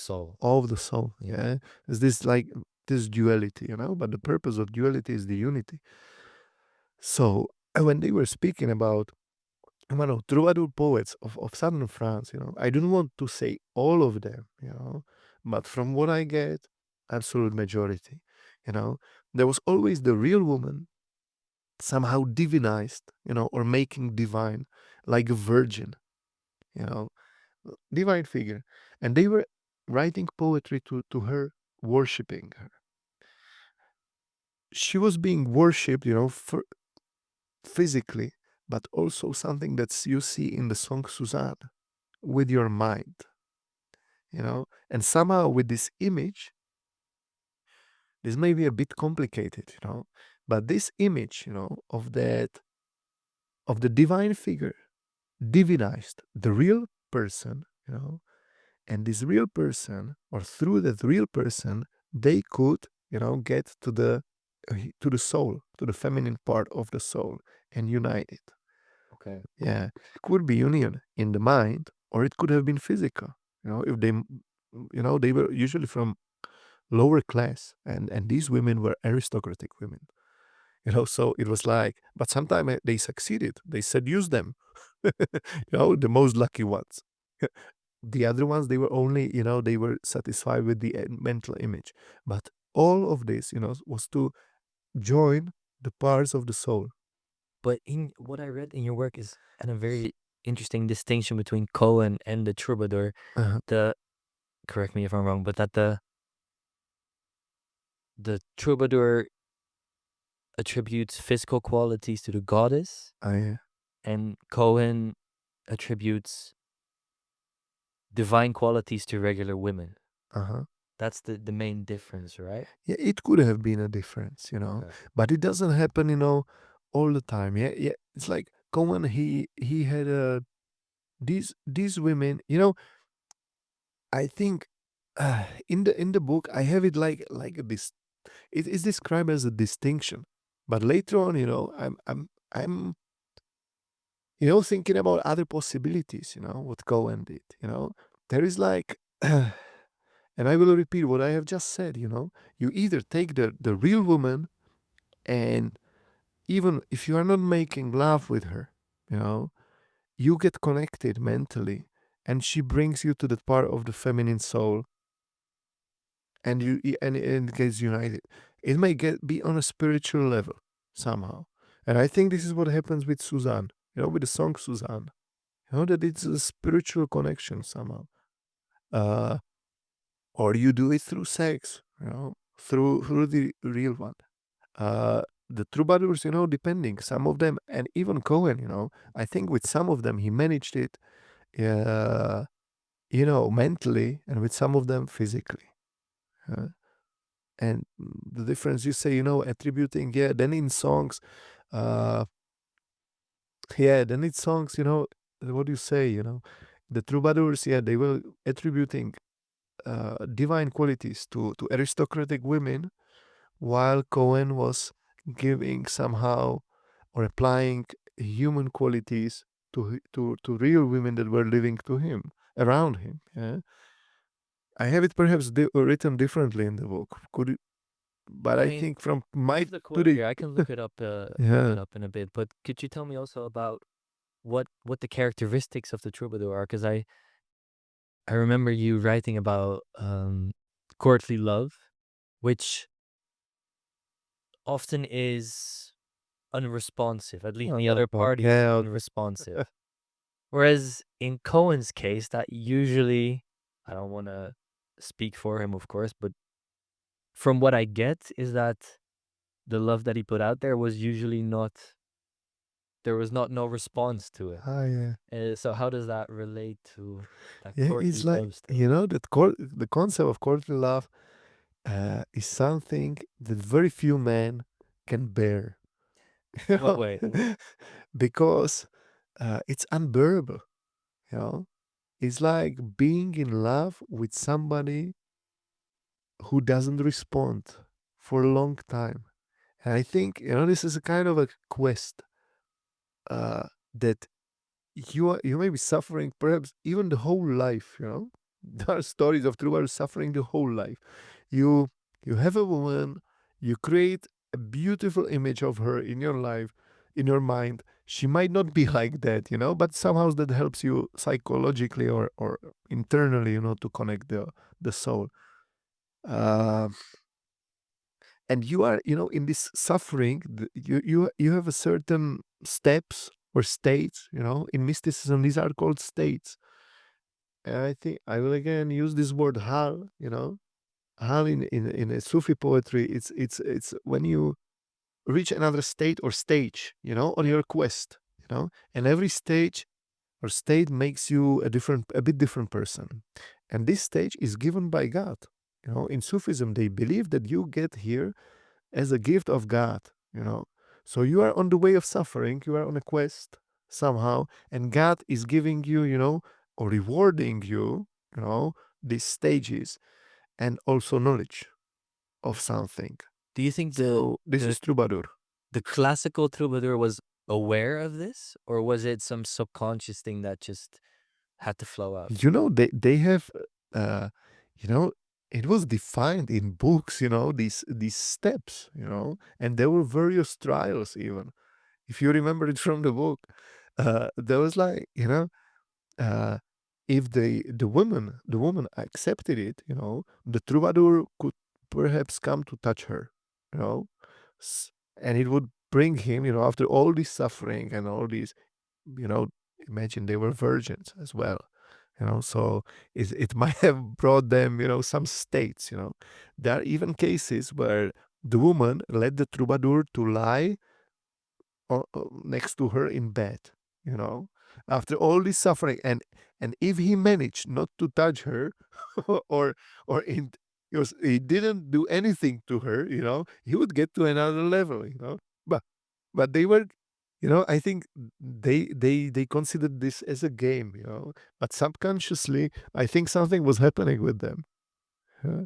soul. yeah. Is this like this duality, but the purpose of duality is the unity. So when they were speaking about, troubadour poets of southern France, I don't want to say all of them, but from what I get, absolute majority, there was always the real woman somehow divinized, or making divine, like a virgin, you know, divine figure. And they were writing poetry to her, worshiping her. She was being worshipped, physically, but also something that you see in the song Suzanne, with your mind, and somehow with this image, this may be a bit complicated, but this image, of the divine figure divinized the real person, and this real person, or through that real person, they could, get to the soul, to the feminine part of the soul, and unite it. Okay. Yeah, it could be union in the mind, or it could have been physical. If they were usually from lower class, and these women were aristocratic women. So it was like, but sometimes they succeeded. They seduced them, the most lucky ones. The other ones, they were only, they were satisfied with the mental image. But all of this, was to join the parts of the soul. But in what I read in your work is and a very interesting distinction between Cohen and the troubadour. Uh-huh. The correct me if I'm wrong, but that the troubadour attributes physical qualities to the goddess, I and Cohen attributes divine qualities to regular women. uh-huh. That's the main difference, right? Yeah, it could have been a difference, you know, Okay. but it doesn't happen, you know, all the time. Yeah, yeah. It's like Cohen. He had these women. You know, I think in the book I have it like this. It is described as a distinction, but later on, you know, I'm you know thinking about other possibilities. You know what Cohen did. You know, there is like. And I will repeat what I have just said, you know. You either take the real woman, and even if you are not making love with her, you know, you get connected mentally, and she brings you to that part of the feminine soul, and and it gets united. It may be on a spiritual level somehow. And I think this is what happens with Suzanne, you know, with the song Suzanne. You know, that it's a spiritual connection somehow. Uh, or you do it through sex, you know, through the real one. The troubadours, you know, depending, some of them, and even Cohen, you know, I think with some of them he managed it, uh, you know, mentally, and with some of them physically. Uh, and the difference, you say, you know, attributing, yeah, then in songs, uh, yeah, then in songs, you know, what do you say, you know, the troubadours, yeah, they were attributing divine qualities to aristocratic women, while Cohen was giving somehow or applying human qualities to real women that were living to him around him. Yeah, I have it perhaps written differently in the book. Could it, but I I mean, think from I my have the to quote the here. I can look it up. Look yeah. it up in a bit. But could you tell me also about what the characteristics of the troubadour are? Because I remember you writing about courtly love, which often is unresponsive. At least the other party is Yeah. unresponsive. Whereas in Cohen's case, that usually, I don't want to speak for him, of course, but from what I get is that the love that he put out there was usually not, there was not no response to it. Yeah. So how does that relate to that Yeah, courtly it's like, love still? you know, the concept of courtly love is something that very few men can bear. You What know? way? Because it's unbearable. You know, it's like being in love with somebody who doesn't respond for a long time. And I think, you know, this is a kind of a quest that you may be suffering perhaps even the whole life. You know, there are stories of troubadours suffering the whole life. You you have a woman, you create a beautiful image of her in your life, in your mind. She might not be like that, you know, but somehow that helps you psychologically or internally, you know, to connect the soul. Uh, and you are, you know, in this suffering, you have a certain steps or states, you know, in mysticism these are called states. And I think I will again use this word hal, you know. Hal in a Sufi poetry, it's when you reach another state or stage, you know, on your quest, you know, and every stage or state makes you a bit different person. And this stage is given by God. You know, in Sufism, they believe that you get here as a gift of God, you know. So you are on the way of suffering, you are on a quest somehow, and God is giving you, you know, or rewarding you, you know, these stages and also knowledge of something. Do you think So this the is troubadour. the classical troubadour was aware of this, or was it some subconscious thing that just had to flow out? You know, they have, uh, you know, it was defined in books, you know, these steps, you know, and there were various trials even. If you remember it from the book, there was like, you know, uh, if the woman accepted it, you know, the troubadour could perhaps come to touch her, you know, s- and it would bring him, you know, after all this suffering and all these, you know, imagine they were virgins as well, So it might have brought them, some states. There are even cases where the woman let the troubadour to lie next to her in bed, you know, after all this suffering, and if he managed not to touch her, or or in he didn't do anything to her, he would get to another level, But they were, I think they considered this as a game, but subconsciously, I think something was happening with them. Yeah.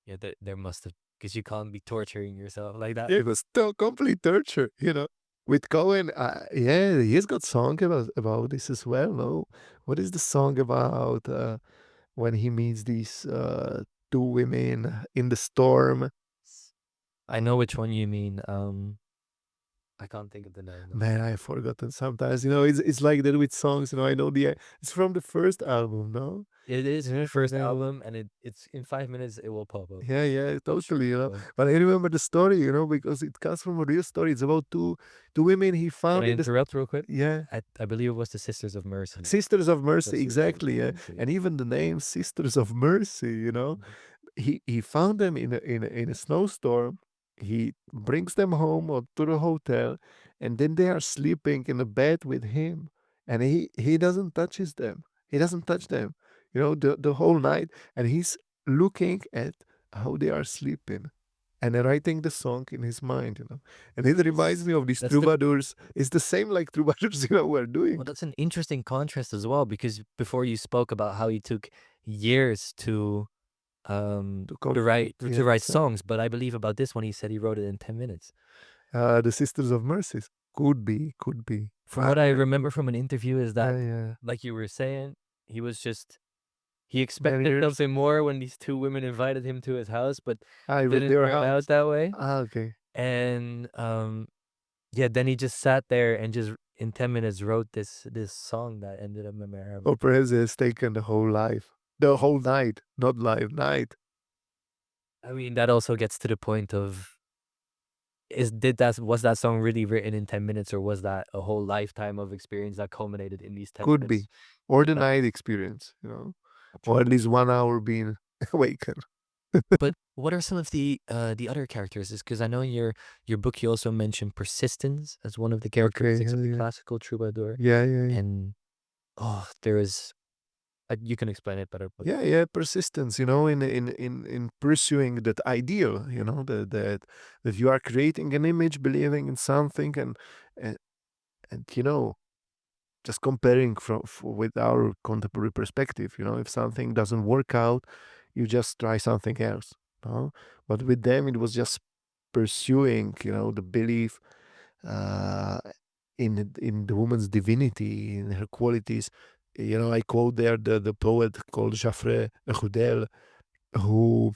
Yeah, there must have, because you can't be torturing yourself like that. It was still complete torture. With Cohen, yeah, he's got song about this as well. No, what is the song about when he meets these two women in the storm? I know which one you mean. I can't think of the name though. Man, I've forgotten sometimes. It's like that with songs. I know it's from the first album. No, It is yeah, the first album, and it's in 5 minutes it will pop up. yeah, yeah, totally. But But I remember the story. Because it comes from a real story. It's about two women he can found I in the interrupt real quick? yeah. I believe it was the Sisters of Mercy. Sisters of Mercy, Sisters of exactly. Yeah. Mercy. And even the name Sisters of Mercy, Mhm. he found them in a snowstorm. He brings them home or to the hotel, and then they are sleeping in a bed with him, and he doesn't touches them. He doesn't touch them, the whole night, and he's looking at how they are sleeping. And writing the song in his mind, and it reminds me of these That's the troubadours. It's the same like troubadours, were Well, doing that's an interesting contrast as well, because before you spoke about how he took years to to come. write Yes, songs, but I believe about this one he said he wrote it in 10 minutes. the Sisters of Mercies. Could be. From what I remember from an interview is that, Yeah. like you were saying, he was just he Very expected something more when these two women invited him to his house, but it with didn't your turn out house. that way. Okay. And yeah, then he just sat there and just in 10 minutes wrote this song that ended up memorable. Or perhaps it has taken the whole life. The whole night, not life, night. I mean, that also gets to the point of was that song really written in 10 minutes, or was that a whole lifetime of experience that culminated in these 10 Could minutes? be. Or the That night experience, or at least 1 hour being awakened. But what are some of the other characteristics? Because I know in your book you also mentioned persistence as one of the Okay, characteristics of hell the yeah. classical troubadour. Yeah, yeah, yeah. And there is you can explain it better, but Yeah, yeah, persistence, in pursuing that ideal, that you are creating an image, believing in something, and and just comparing with our contemporary perspective, if something doesn't work out, you just try something else. No? But with them, it was just pursuing, the belief uh, in the woman's divinity, in her qualities. I quote there the poet called Jaffre Rudel, who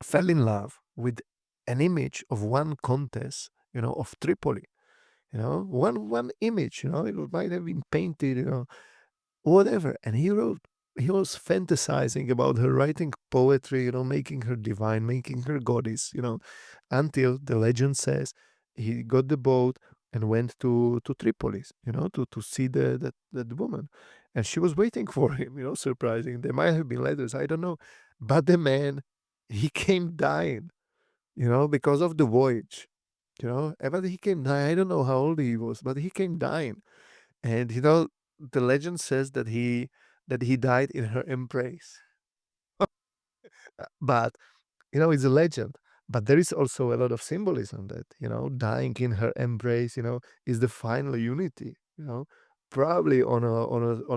fell in love with an image of one countess, of Tripoli. One image, it might have been painted, whatever. And he was fantasizing about her, writing poetry, making her divine, making her goddess, until the legend says he got the boat and went to Tripolis, to see that woman. And she was waiting for him, surprising. There might have been letters, I don't know. But the man, he came dying, because of the voyage. But he came dying. I don't know how old he was, but he came dying. And the legend says that he died in her embrace. But it's a legend. But there is also a lot of symbolism that dying in her embrace, is the final unity. Probably on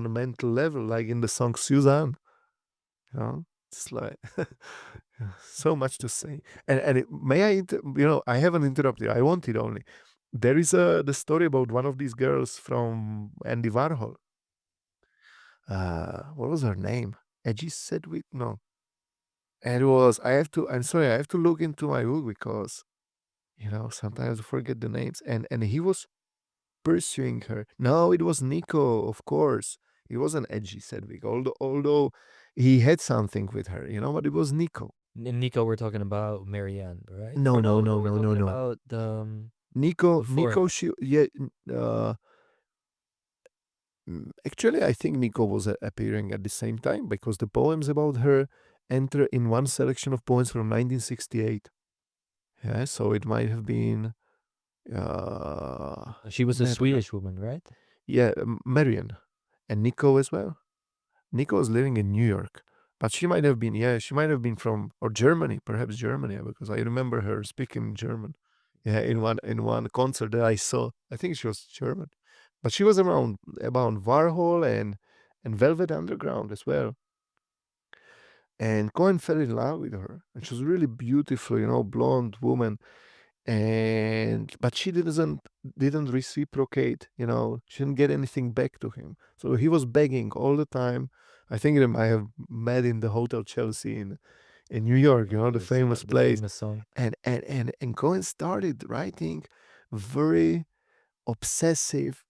a mental level, like in the song Suzanne. It's like so much to say. And may I haven't interrupted. I wanted only. There is the story about one of these girls from Andy Warhol. What was her name? Edgy Sedgwick? No. And it was, I'm sorry, I have to look into my book because, sometimes I forget the names. And he was pursuing her. No, it was Nico, of course. It wasn't Edgy Sedgwick, although he had something with her, but it was Nico. in Nico we're talking about Marianne, right? No, Or no, no, no, we're no, no, talking no. about Nico, before him. she, yeah, uh, Actually, I think Nico was appearing at the same time because the poems about her enter in one selection of poems from 1968. Yeah, so it might have been uh, She was a Marian. Swedish woman, right? Yeah, Marian and Nico as well. Nico was living in New York, but she might have been, yeah, she might have been from or Germany, perhaps Germany, because I remember her speaking German. Yeah, in one concert that I saw, I think she was German, but she was around about Warhol and Velvet Underground as well. And Cohen fell in love with her, and she was really beautiful, blonde woman. And but she didn't reciprocate. She didn't get anything back to him. So he was begging all the time. I think I have met in the Hotel Chelsea in New York, Of the course, famous the place. famous song. And Cohen started writing very obsessive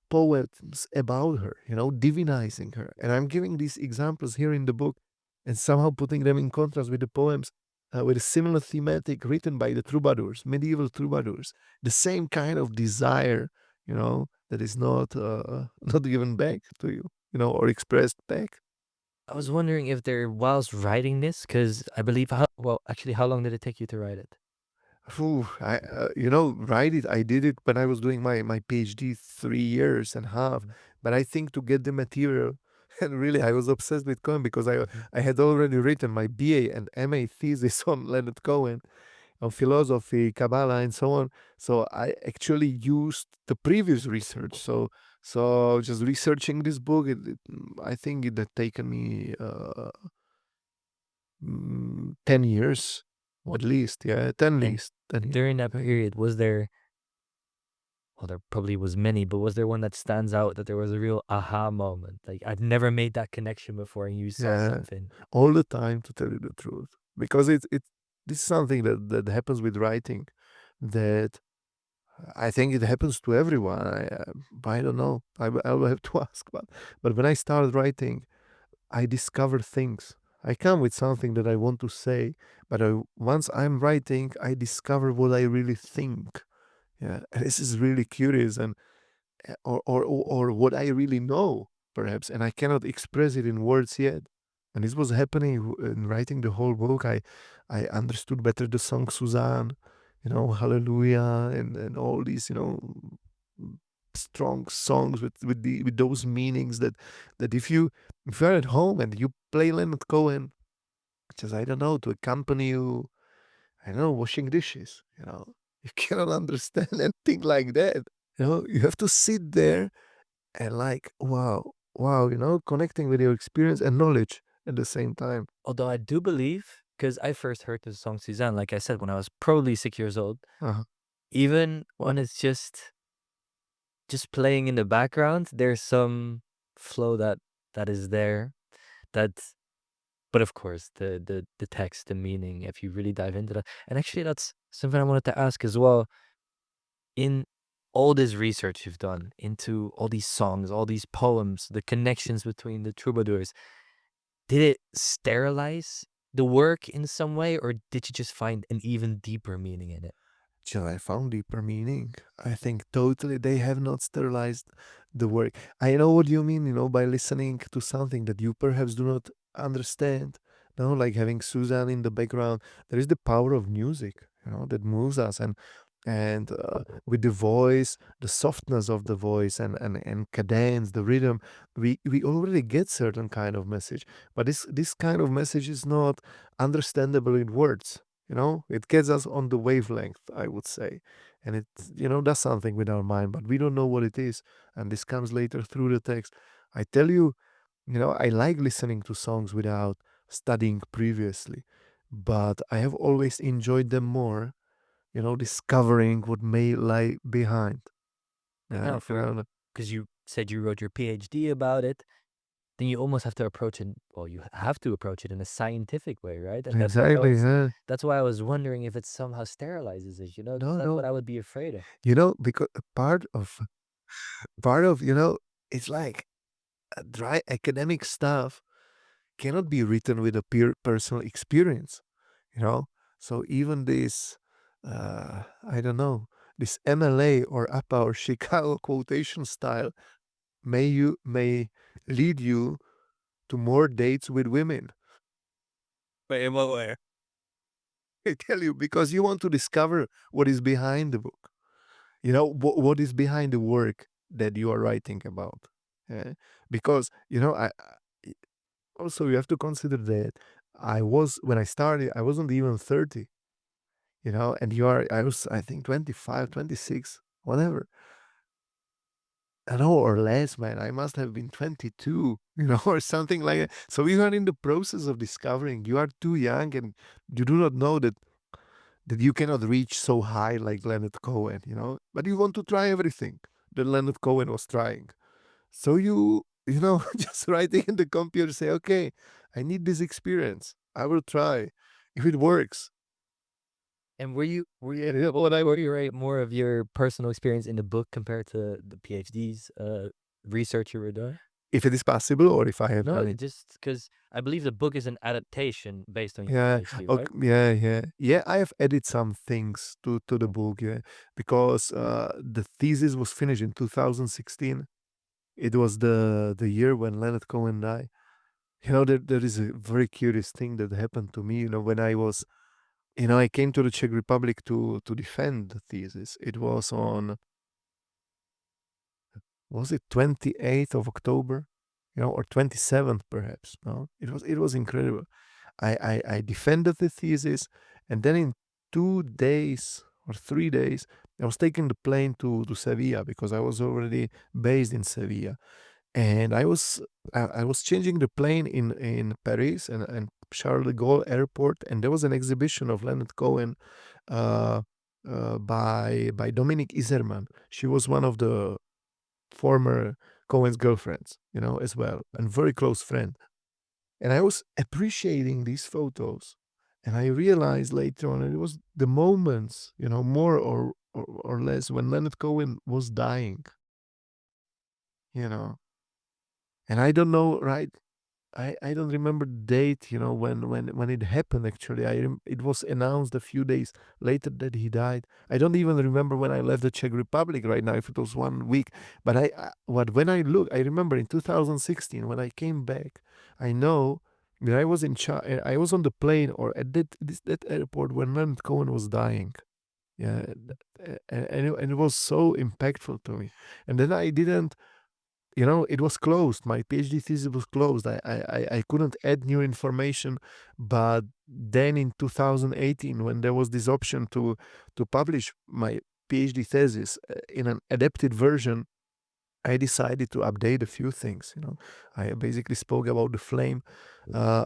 poems about her, divinizing her. And I'm giving these examples here in the book and somehow putting them in contrast with the poems with a similar thematic written by the troubadours, medieval troubadours. The same kind of desire, that is not not given back to you, or expressed back. I was wondering if there, whilst writing this, because I believe, well, actually, how long did it take you to write it? Phew, write it. I did it when I was doing my PhD 3 years and a half. Mhm, But I think to get the material, and really, I was obsessed with Cohen because I mhm. I had already written my BA and MA thesis on Leonard Cohen, on philosophy, Kabbalah, and so on. So I actually used the previous research. So just researching this book, I think it had taken me 10 years, What? at least. Yeah, 10 And least 10 years. during that period, was there, well, there probably was many, but was there one that stands out that there was a real aha moment? Like, I've never made that connection before, and you saw Yeah, something. all the time, to tell you the truth, because this is something that happens with writing, that I think it happens to everyone. I don't know. I will have to ask, but when I started writing, I discover things. I come with something that I want to say, but once I'm writing, I discover what I really think. Yeah, this is really curious, and or what I really know, perhaps, and I cannot express it in words yet. And this was happening in writing the whole book. I understood better the song Suzanne, Hallelujah, and all these, strong songs with those meanings that if you're at home and you play Leonard Cohen, just I don't know, to accompany you, I don't know, washing dishes, you cannot understand anything like that. You have to sit there and like, wow, connecting with your experience and knowledge at the same time. Although I do believe, because I first heard the song Suzanne, like I said, when I was probably 6 years old, Uh-huh. even What? when it's just playing in the background, there's some flow that is there. That, but of course, the text, the meaning, if you really dive into that, and actually, that's something I wanted to ask as well. In all this research you've done into all these songs, all these poems, the connections between the troubadours, did it sterilize the work in some way, or did you just find an even deeper meaning in it? Till I found deeper meaning. I think totally they have not sterilized the work. I know what you mean, by listening to something that you perhaps do not understand. Like having Suzanne in the background. There is the power of music, that moves us, and with the voice, the softness of the voice, and cadence, the rhythm, we already get certain kind of message. But this kind of message is not understandable in words. It gets us on the wavelength, I would say. And it, does something with our mind, but we don't know what it is. And this comes later through the text. I tell you, I like listening to songs without studying previously, but I have always enjoyed them more, discovering what may lie behind. Now, for, because you said you wrote your PhD about it, then you almost have to approach it. Well, you have to approach it in a scientific way, right? And Exactly. Yeah. that's why I was wondering if it somehow sterilizes it. No, That's what no. I would be afraid of. Because it's like dry academic stuff cannot be written with a pure personal experience, you know? So even this, I don't know, this MLA or APA or Chicago quotation style, may lead you to more dates with women. But in what way? I tell you, because you want to discover what is behind the book. You know, what is behind the work that you are writing about. Because, you know, also you have to consider that when I started, I wasn't even 30, you know, and I was, I think, 25, 26, whatever. I know, or less, man. I must have been 22, you know, or something like that. So you are in the process of discovering. You are too young and you do not know that you cannot reach so high like Leonard Cohen, you know, but you want to try everything that Leonard Cohen was trying. So you know, just writing in the computer, say, okay, I need this experience. I will try. If it works, And were you write more of your personal experience in the book compared to the PhD's research you were doing? if it is possible, or if I have No, done it it. just because I believe the book is an adaptation based on your Yeah. PhD, Okay. right? Yeah. I have added some things to the book. Yeah, because the thesis was finished in 2016. It was the year when Leonard Cohen died. You know, there is a very curious thing that happened to me. You know, when I was, you know, I came to the Czech Republic to defend the thesis. It was on, was it 28th of October, you know, or 27th perhaps. No, it was incredible. I defended the thesis, and then in 2 days or 3 days, I was taking the plane to Sevilla because I was already based in Sevilla, and I was changing the plane in Paris and Charles de Gaulle Airport, and there was an exhibition of Leonard Cohen uh, by Dominique Iserman. She was one of the former Cohen's girlfriends, you know, as well, and very close friend. And I was appreciating these photos, and I realized later on it was the moments, you know, more or less when Leonard Cohen was dying, you know. And I don't know, right? I don't remember the date, you know, when it happened. Actually, it was announced a few days later that he died. I don't even remember when I left the Czech Republic right now, if it was 1 week. But when I look, I remember in 2016 when I came back. I know that I was I was on the plane or at that airport when Leonard Cohen was dying. Yeah, and it was so impactful to me. And then I didn't, you know, it was closed. My PhD thesis was closed. I couldn't add new information. But then in 2018, when there was this option to publish my PhD thesis in an adapted version, I decided to update a few things. You know, I basically spoke about the flame. Uh,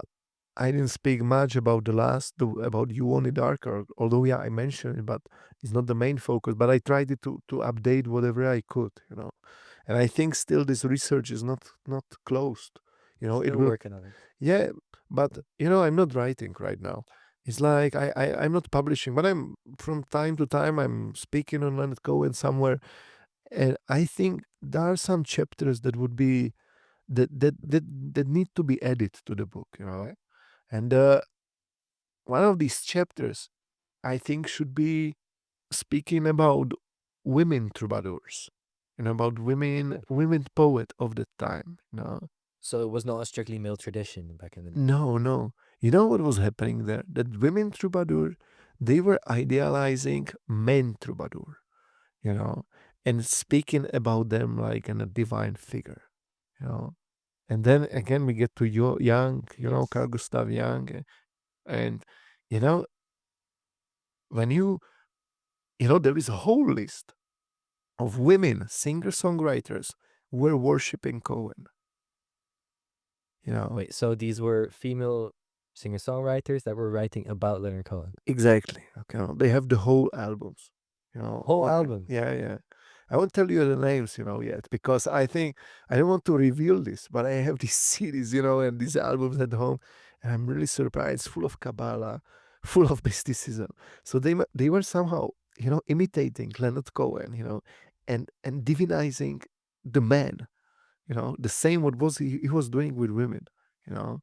I didn't speak much about about You Want It Darker, although yeah, I mentioned it, but it's not the main focus. But I tried to update whatever I could, you know. And I think still this research is not closed. You know, it Still will. working on it. Yeah, but you know, I'm not writing right now. It's like I'm not publishing, but I'm from time to time I'm speaking on Leonard Cohen somewhere, and I think there are some chapters that would be that need to be added to the book. You know, and one of these chapters I think should be speaking about women troubadours and about women poet of the time. You know, So it was not a strictly male tradition back in the day. no. You know what was happening there? That women troubadour, they were idealizing men troubadour, you know, and speaking about them like in a divine figure, you know. And then again, we get to Young, you know, Yes. Carl Gustav Young, and you know, when you know, there is a whole list of women singer songwriters who were worshiping Cohen, you know. Wait, so these were female singer-songwriters that were writing about Leonard Cohen? Exactly. Okay. They have the whole albums. You know. Whole albums? Yeah, yeah. I won't tell you the names, you know, yet because I think I don't want to reveal this, but I have these CDs, you know, and these albums at home, and I'm really surprised. Full of Kabbalah, full of mysticism. So they were somehow, you know, imitating Leonard Cohen, you know, and divinizing the man, you know, the same what was he was doing with women, you know.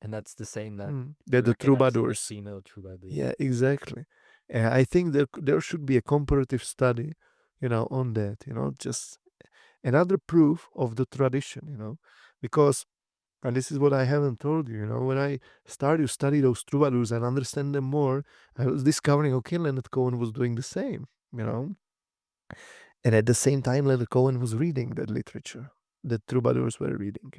And that's the same that They're we the recognize in the troubadours. female troubadours. Yeah, exactly. I think there should be a comparative study, you know, on that. You know, just another proof of the tradition, because, and this is what I haven't told you, when I started to study those troubadours and understand them more, I was discovering, okay, Leonard Cohen was doing the same. And at the same time, Leonard Cohen was reading that literature that troubadours were reading,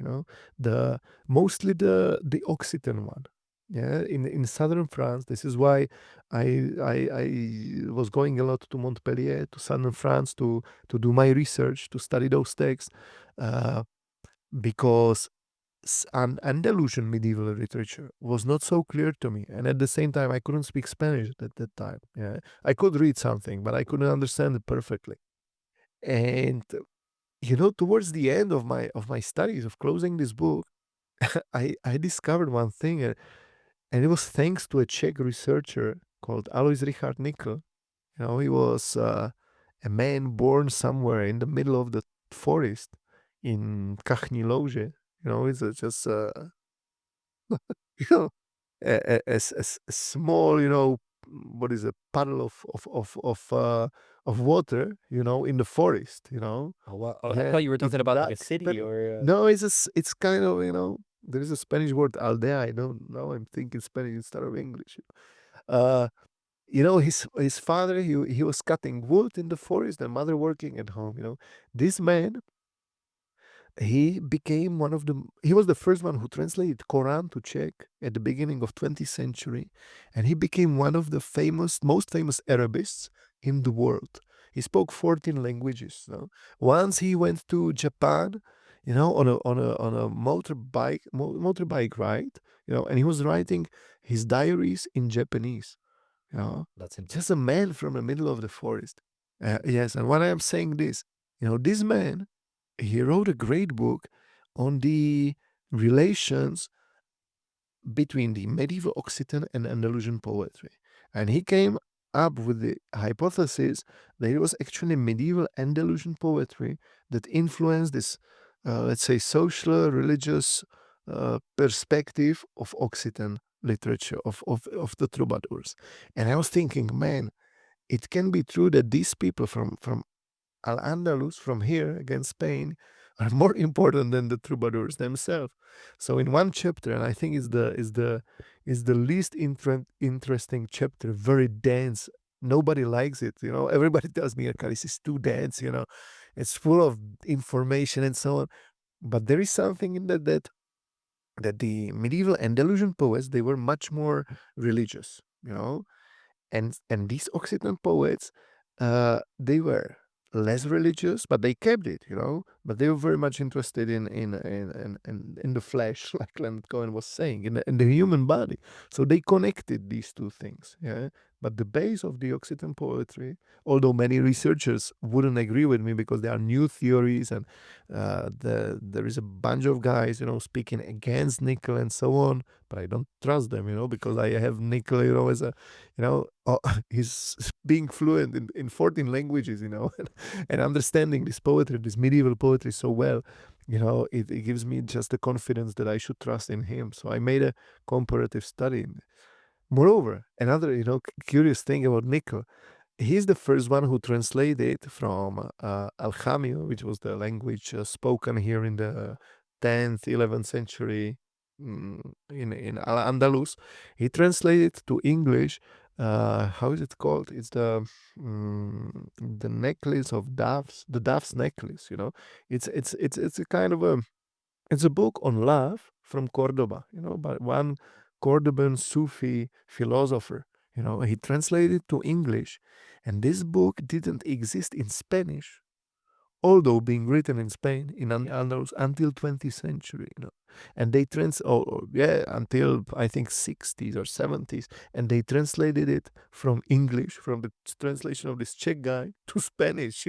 the mostly the Occitan one. Yeah, in southern France. This is why I was going a lot to Montpellier, to southern France, to do my research, to study those texts, uh, because Andalusian medieval literature was not so clear to me, and at the same time, I couldn't speak Spanish at that time. Yeah, I could read something, but I couldn't understand it perfectly. And towards the end of my studies of closing this book, I discovered one thing, and it was thanks to a Czech researcher called Alois Richard Nickel. He was a man born somewhere in the middle of the forest in Kachni Lože. It's just you know a small, what is a puddle of water, in the forest. Oh, wow. Oh, I Yeah, thought you were it's talking about like a that, but city or no, it's kind of, there is a Spanish word aldea. I don't know. I'm thinking Spanish instead of English. Uh, his father, he was cutting wood in the forest, and mother working at home. This man, he was the first one who translated Quran to Czech at the beginning of 20th century, and he became one of the most famous Arabists in the world. He spoke 14 languages. Once he went to Japan, on a motorbike ride, and he was writing his diaries in Japanese. You know, that's just a man from the middle of the forest. Yes, and when I am saying this, this man, he wrote a great book on the relations between the medieval Occitan and Andalusian poetry. And he came up with the hypothesis that it was actually medieval Andalusian poetry that influenced this, let's say, social, religious perspective of Occitan literature, of the troubadours. And I was thinking, man, it can be true that these people from Al-Andalus, from here against Spain, are more important than the troubadours themselves. So in one chapter, and I think is the least interesting chapter, very dense. Nobody likes it. Everybody tells me, okay, this is too dense. It's full of information and so on. But there is something in that the medieval Andalusian poets, they were much more religious. And these Occitan poets, they were less religious, but they kept it. But they were very much interested in the flesh, like Leonard Cohen was saying, in the human body. So they connected these two things. Yeah. But the base of the Occitan poetry, although many researchers wouldn't agree with me because there are new theories, and there is a bunch of guys, speaking against Nickel and so on, but I don't trust them, because I have Nickel, as a, he's being fluent in 14 languages, and understanding this poetry, this medieval poetry so well, it gives me just the confidence that I should trust in him. So I made a comparative study. Moreover, another, curious thing about Nickel, he's the first one who translated from Alchamio, which was the language spoken here in the 10th, 11th century, in Al-Andalus. He translated to English. How is it called? It's the necklace of doves, the dove's necklace. It's a kind of it's a book on love from Cordoba, by one Cordoban Sufi philosopher. He translated to English, and this book didn't exist in Spanish, although being written in Spain in Andalus until 20th century. And they until I think 60s or 70s, and they translated it from English, from the translation of this Czech guy, to Spanish,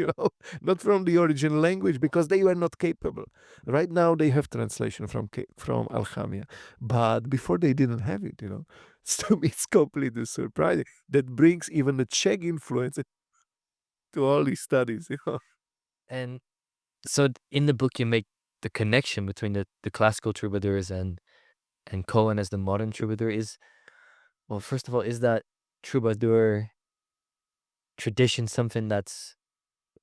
not from the original language, because they were not capable. Right now they have translation from Alchamia, but before they didn't have it. So it's completely surprising. That brings even the Czech influence to all these studies. And so in the book, you make the connection between the classical troubadours and Cohen as the modern troubadour. Well, first of all, is that troubadour tradition something that's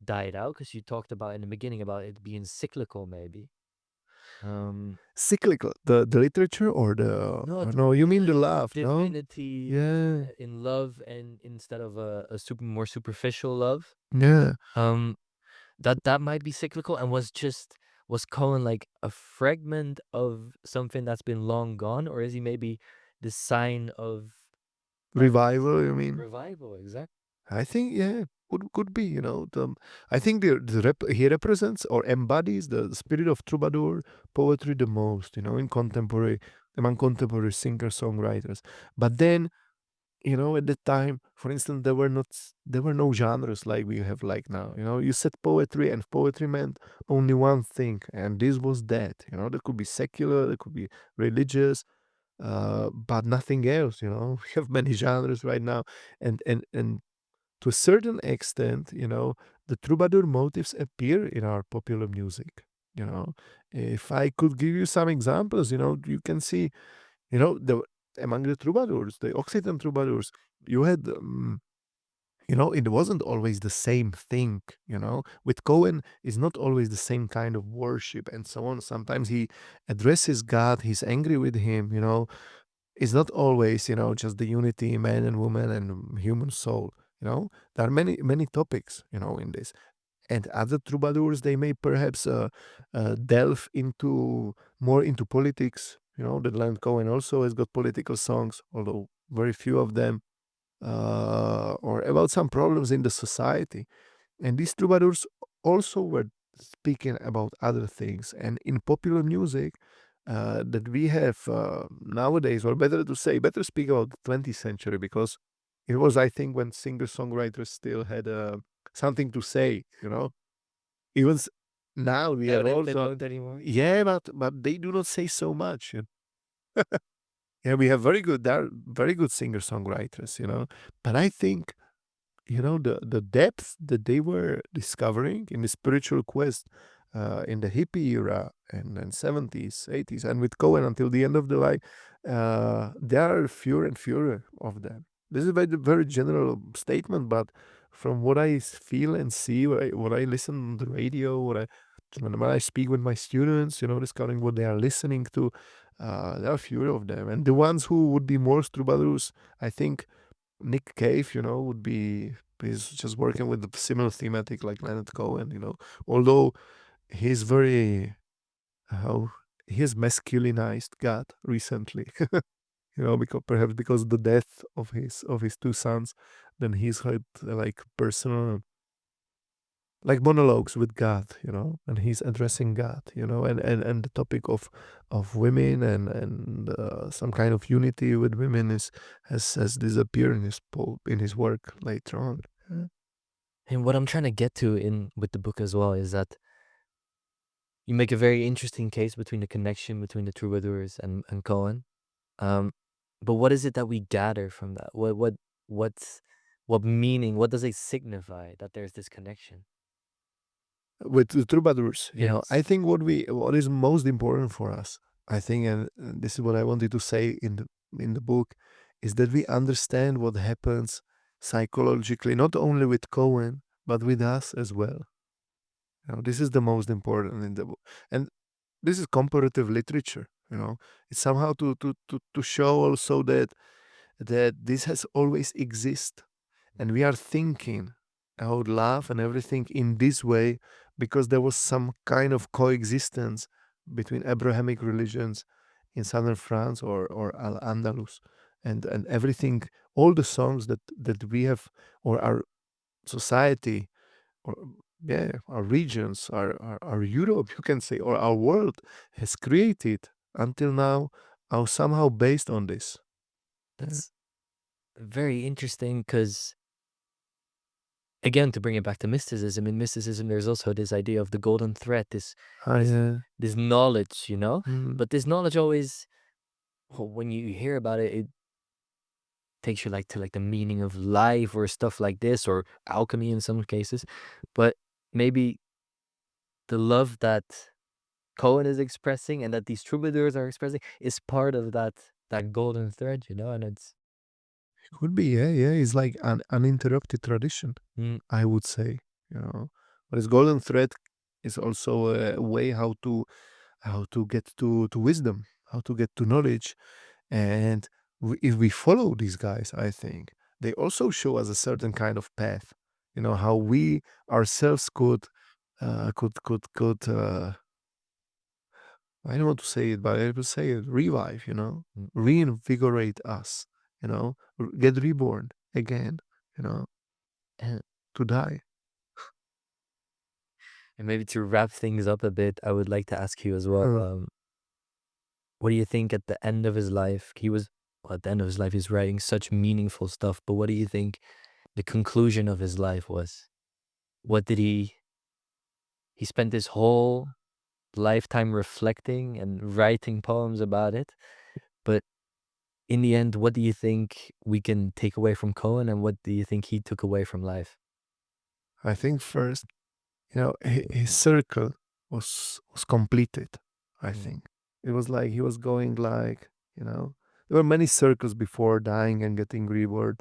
died out? Because you talked about in the beginning about it being cyclical, maybe. Um, Cyclical, the literature or the no, no, you mean the love, no? divinity Yeah, in love, and instead of a more superficial love. yeah. Um, that might be cyclical, and was Cohen like a fragment of something that's been long gone, or is he maybe the sign of that Revival, you mean? revival? Exactly. I think, yeah, could be, you know. I think he represents or embodies the spirit of troubadour poetry the most, you know, in contemporary among contemporary singer-songwriters. But then, you know, at the time, for instance, there were no genres like we have like now. You know, you said poetry, and poetry meant only one thing, and this was that. You know, there could be secular, there could be religious, but nothing else. You know, we have many genres right now, and to a certain extent, you know, the troubadour motifs appear in our popular music. You know, if I could give you some examples, you know, you can see, you know, among the troubadours, the Occitan troubadours, you had, you know, it wasn't always the same thing. You know, with Cohen, it's not always the same kind of worship and so on. Sometimes he addresses God, he's angry with him. You know, it's not always, you know, just the unity, man and woman and human soul. You know, there are many topics, you know, in this. And other troubadours, they may perhaps delve into more into politics. You know, that Leonard Cohen also has got political songs, although very few of them, or about some problems in the society. And these troubadours also were speaking about other things. And in popular music that we have nowadays, or better to say, better speak about the 20th century, because it was, I think, when singer-songwriters still had something to say, you know. Even now we Yeah, have they also, don't anymore. yeah, but they do not say so much. Yeah, we have there are very good singer-songwriters, you know. But I think, you know, the depth that they were discovering in the spiritual quest in the hippie era and 70s, 80s, and with Cohen until the end of the life, there are fewer and fewer of them. This is a very general statement, but from what I feel and see, what I listen on the radio, when I speak with my students, you know, discovering what they are listening to, there are fewer of them. And the ones who would be more troubadours, I think, Nick Cave, you know, would be he's just working with the similar thematic like Leonard Cohen, you know. Although he's very how he has masculinized God recently, you know, because perhaps because of the death of his two sons, then he's had like personal like monologues with God, you know, and he's addressing God, you know, and the topic of women and some kind of unity with women is has disappeared in in his work later on. Yeah. And what I'm trying to get to in with the book as well is that you make a very interesting case between the connection between the troubadours and Cohen. Um, but what is it that we gather from that? What's what meaning? What does it signify that there's this connection? With the troubadours, you know, I Yes. think what is most important for us, I think, and this is what I wanted to say in the book, is that we understand what happens psychologically, not only with Cohen but with us as well. You know, this is the most important in the book, and this is comparative literature. You know, it's somehow to show also that this has always existed, and we are thinking about love and everything in this way because there was some kind of coexistence between Abrahamic religions in southern France or Al Andalus, and everything, all the songs that we have, or our society, or yeah, our regions, our Europe, you can say, or our world has created until now are somehow based on this. Yeah. That's very interesting because, again, to bring it back to mysticism, in mysticism, there's also this idea of the golden thread, this, Yeah. this knowledge, you know? Mm. But this knowledge always, well, when you hear about it, it takes you like to like the meaning of life or stuff like this, or alchemy in some cases. But maybe the love that Cohen is expressing and that these troubadours are expressing is part of that golden thread, you know? And it's Could be, yeah, yeah. It's like an uninterrupted tradition, mm, I would say, you know. But his golden thread is also a way how to get to wisdom, how to get to knowledge. And if we follow these guys, I think they also show us a certain kind of path. You know how we ourselves could I don't want to say it, but I will say it, revive, Mm. reinvigorate us, get reborn again, you know, And, to die. and maybe to wrap things up a bit, I would like to ask you as well. Uh, What do you think at the end of his life? Well, at the end of his life, he's writing such meaningful stuff. But what do you think the conclusion of his life was? What did he spent his whole lifetime reflecting and writing poems about it. But in the end, what do you think we can take away from Cohen, and what do you think he took away from life? I think first, his circle was completed. I Mm. think it was like he was going like, there were many circles before dying and getting reborn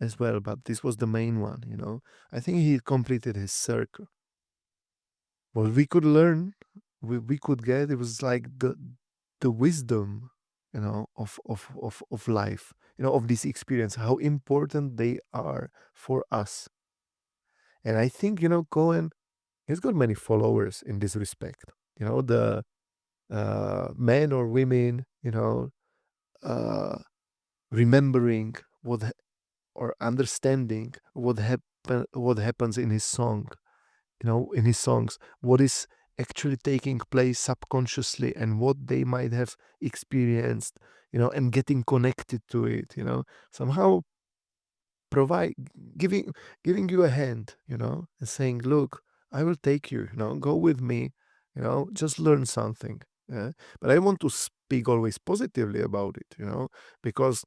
as well, but this was the main one. I think he completed his circle. What we could learn, we could get, it was like the wisdom, of life, of this experience, how important they are for us. And I think, Cohen, he's got many followers in this respect. The men or women, uh, remembering or understanding what happens in his song, in his songs, what is actually taking place subconsciously and what they might have experienced, and getting connected to it, somehow provide giving giving you a hand, and saying, look, I will take you, go with me, just learn something. Yeah? But I want to speak always positively about it, because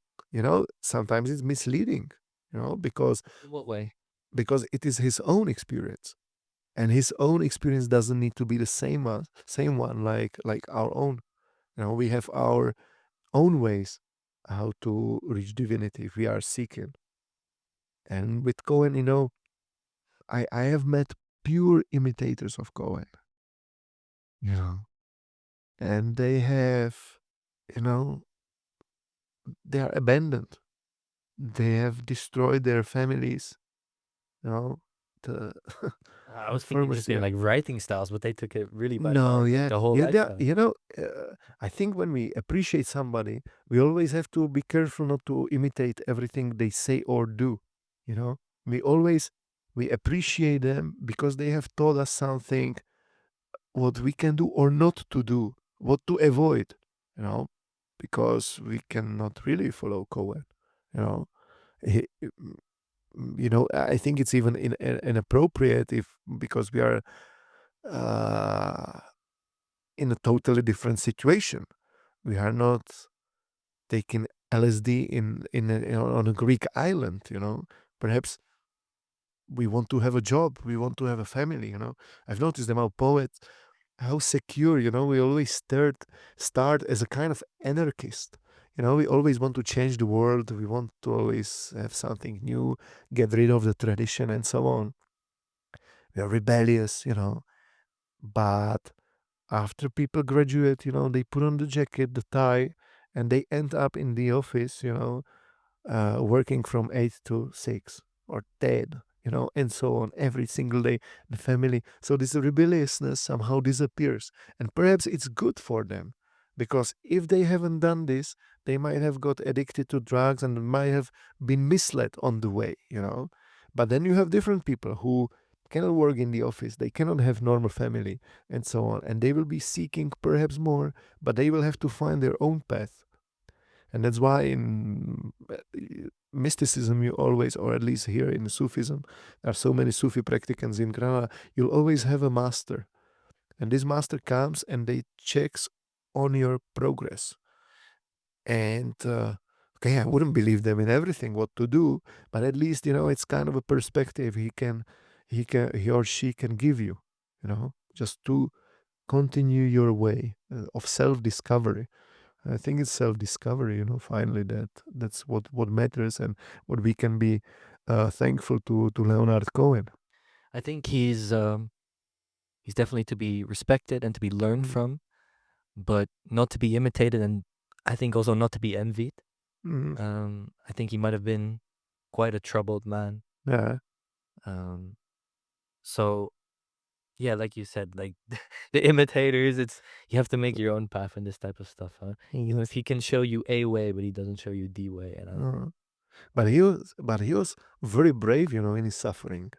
sometimes it's misleading, In what way? because it is his own experience, and his own experience doesn't need to be the same one like our own. We have our own ways how to reach divinity if we are seeking. And with Cohen, I have met pure imitators of Cohen, you know, and they have, you know, they are abandoned. They have destroyed their families, you know, the I the was thinking just farmers in here. like writing styles, but they took it really by No, heart, like yeah, the whole yeah, lifestyle. I think when we appreciate somebody, we always have to be careful not to imitate everything they say or do. You know, we always we appreciate them because they have taught us something, what we can do or not to do, what to avoid. You know, because we cannot really follow Cohen. You know, he, I think it's even inappropriate if because we are. Uh, in a totally different situation. We are not taking LSD on a Greek island. Perhaps we want to have a job, we want to have a family. I've noticed them, how poets, how secure. We always start as a kind of anarchist. We always want to change the world. We want to always have something new, get rid of the tradition, and so on. We are rebellious. But after people graduate, they put on the jacket, the tie, and they end up in the office, working from 8 to 6 or 10, and so on every single day, the family. So this rebelliousness somehow disappears. And perhaps it's good for them, because if they haven't done this, they might have got addicted to drugs and might have been misled on the way. But then you have different people who cannot work in the office, they cannot have normal family, and so on. And they will be seeking perhaps more, but they will have to find their own path. And that's why in mysticism, you always, or at least here in Sufism, there are so many Sufi practicants in Granada, you'll always have a master. And this master comes and they checks on your progress. And okay, I wouldn't believe them in everything what to do, but at least, it's kind of a perspective he or she can give you, just to continue your way of self-discovery. I think it's self-discovery, finally, that's what matters, and what we can be thankful to Leonard Cohen. I think he's He's definitely to be respected and to be learned Mm, from, but not to be imitated, and I think also not to be envied. mm, I think he might have been quite a troubled man. yeah. Um, so yeah, like you said, like the imitators, it's you have to make your own path in this type of stuff, huh? You know, if he can show you a way, but he doesn't show you the way, and Uh, but he was very brave, in his suffering.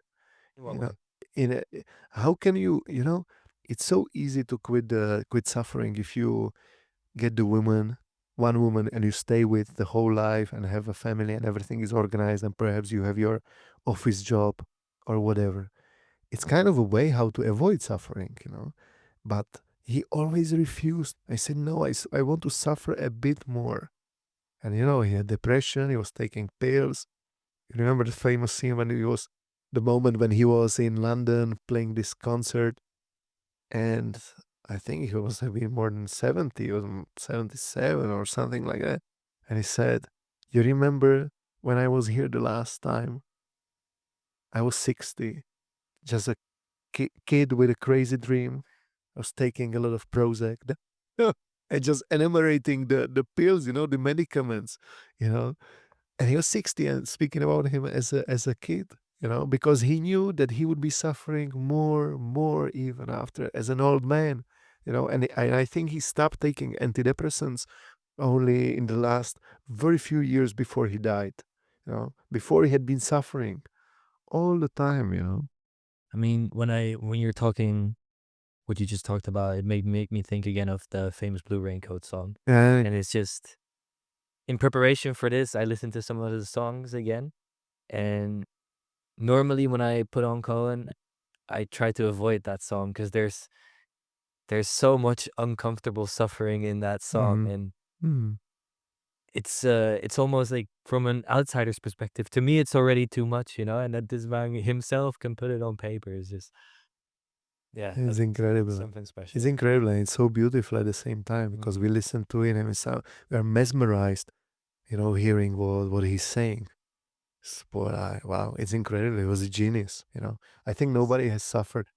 in You what know, way? in a, how can it's so easy to quit suffering if you get the woman, one woman, and you stay with the whole life and have a family and everything is organized and perhaps you have your office job or whatever. It's kind of a way how to avoid suffering. But he always refused. I said, no, I want to suffer a bit more. And he had depression, he was taking pills. You remember the famous scene when the moment when he was in London playing this concert, and I think he was maybe more than 70, he was 77 or something like that. And he said, you remember when I was here the last time? I was 60, just a kid with a crazy dream. I was taking a lot of Prozac. And just enumerating the pills, the medicaments, you know. And he was 60 and speaking about him as a kid, because he knew that he would be suffering more even after as an old man, and I think he stopped taking antidepressants only in the last very few years before he died. Before he had been suffering all the time. I mean, when you're talking what you just talked about, it made make me think again of the famous Blue Raincoat song, Yeah. and it's just in preparation for this, I listened to some of his songs again, and normally when I put on Cohen, I try to avoid that song because there's so much uncomfortable suffering in that song, Mhm. and Mhm. it's almost like from an outsider's perspective. To me, it's already too much, and that this man himself can put it on paper is just yeah, It's that's incredible. something It's special. incredible and it's so beautiful at the same time because Mhm. we listen to it and we are mesmerized, hearing what he's saying. Wow, it's incredible. He was a genius. I think Yes. nobody has suffered.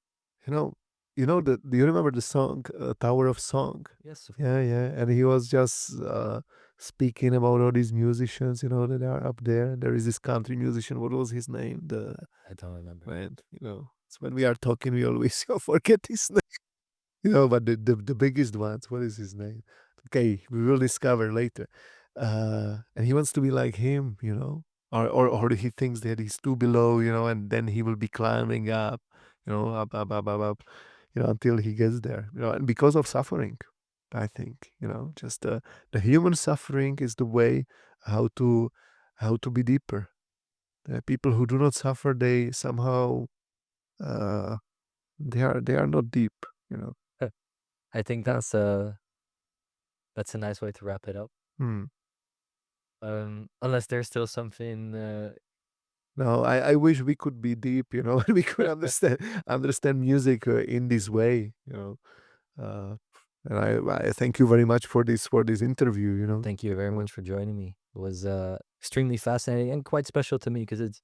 You know, do you remember the song Tower of Song? Yes, of Yeah, course. yeah. And he was just speaking about all these musicians, that are up there. There is this country musician. What was his name? I don't remember. Man, it's when we are talking, we always forget his name. But the biggest ones, what is his name? Okay, we will discover later. And he wants to be like him. Or he thinks that he's too below, and then he will be climbing up, up, until he gets there, and because of suffering, I think, just the human suffering is the way how to how to be deeper. The people who do not suffer, they somehow uh they are not deep. I think Yeah. that's a nice way to wrap it up. Hmm. Unless there's still something. No, I wish we could be deep, we could understand music in this way. Uh, and I thank you very much for this interview. Thank you very Uh, much for joining me. It was extremely fascinating and quite special to me because it's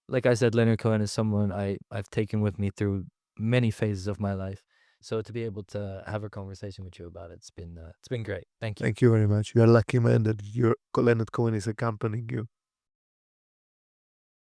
like I said, Leonard Cohen is someone I've taken with me through many phases of my life. So to be able to have a conversation with you about it's been great. Thank you. Thank you very much. You are lucky man that your Leonard Cohen is accompanying you.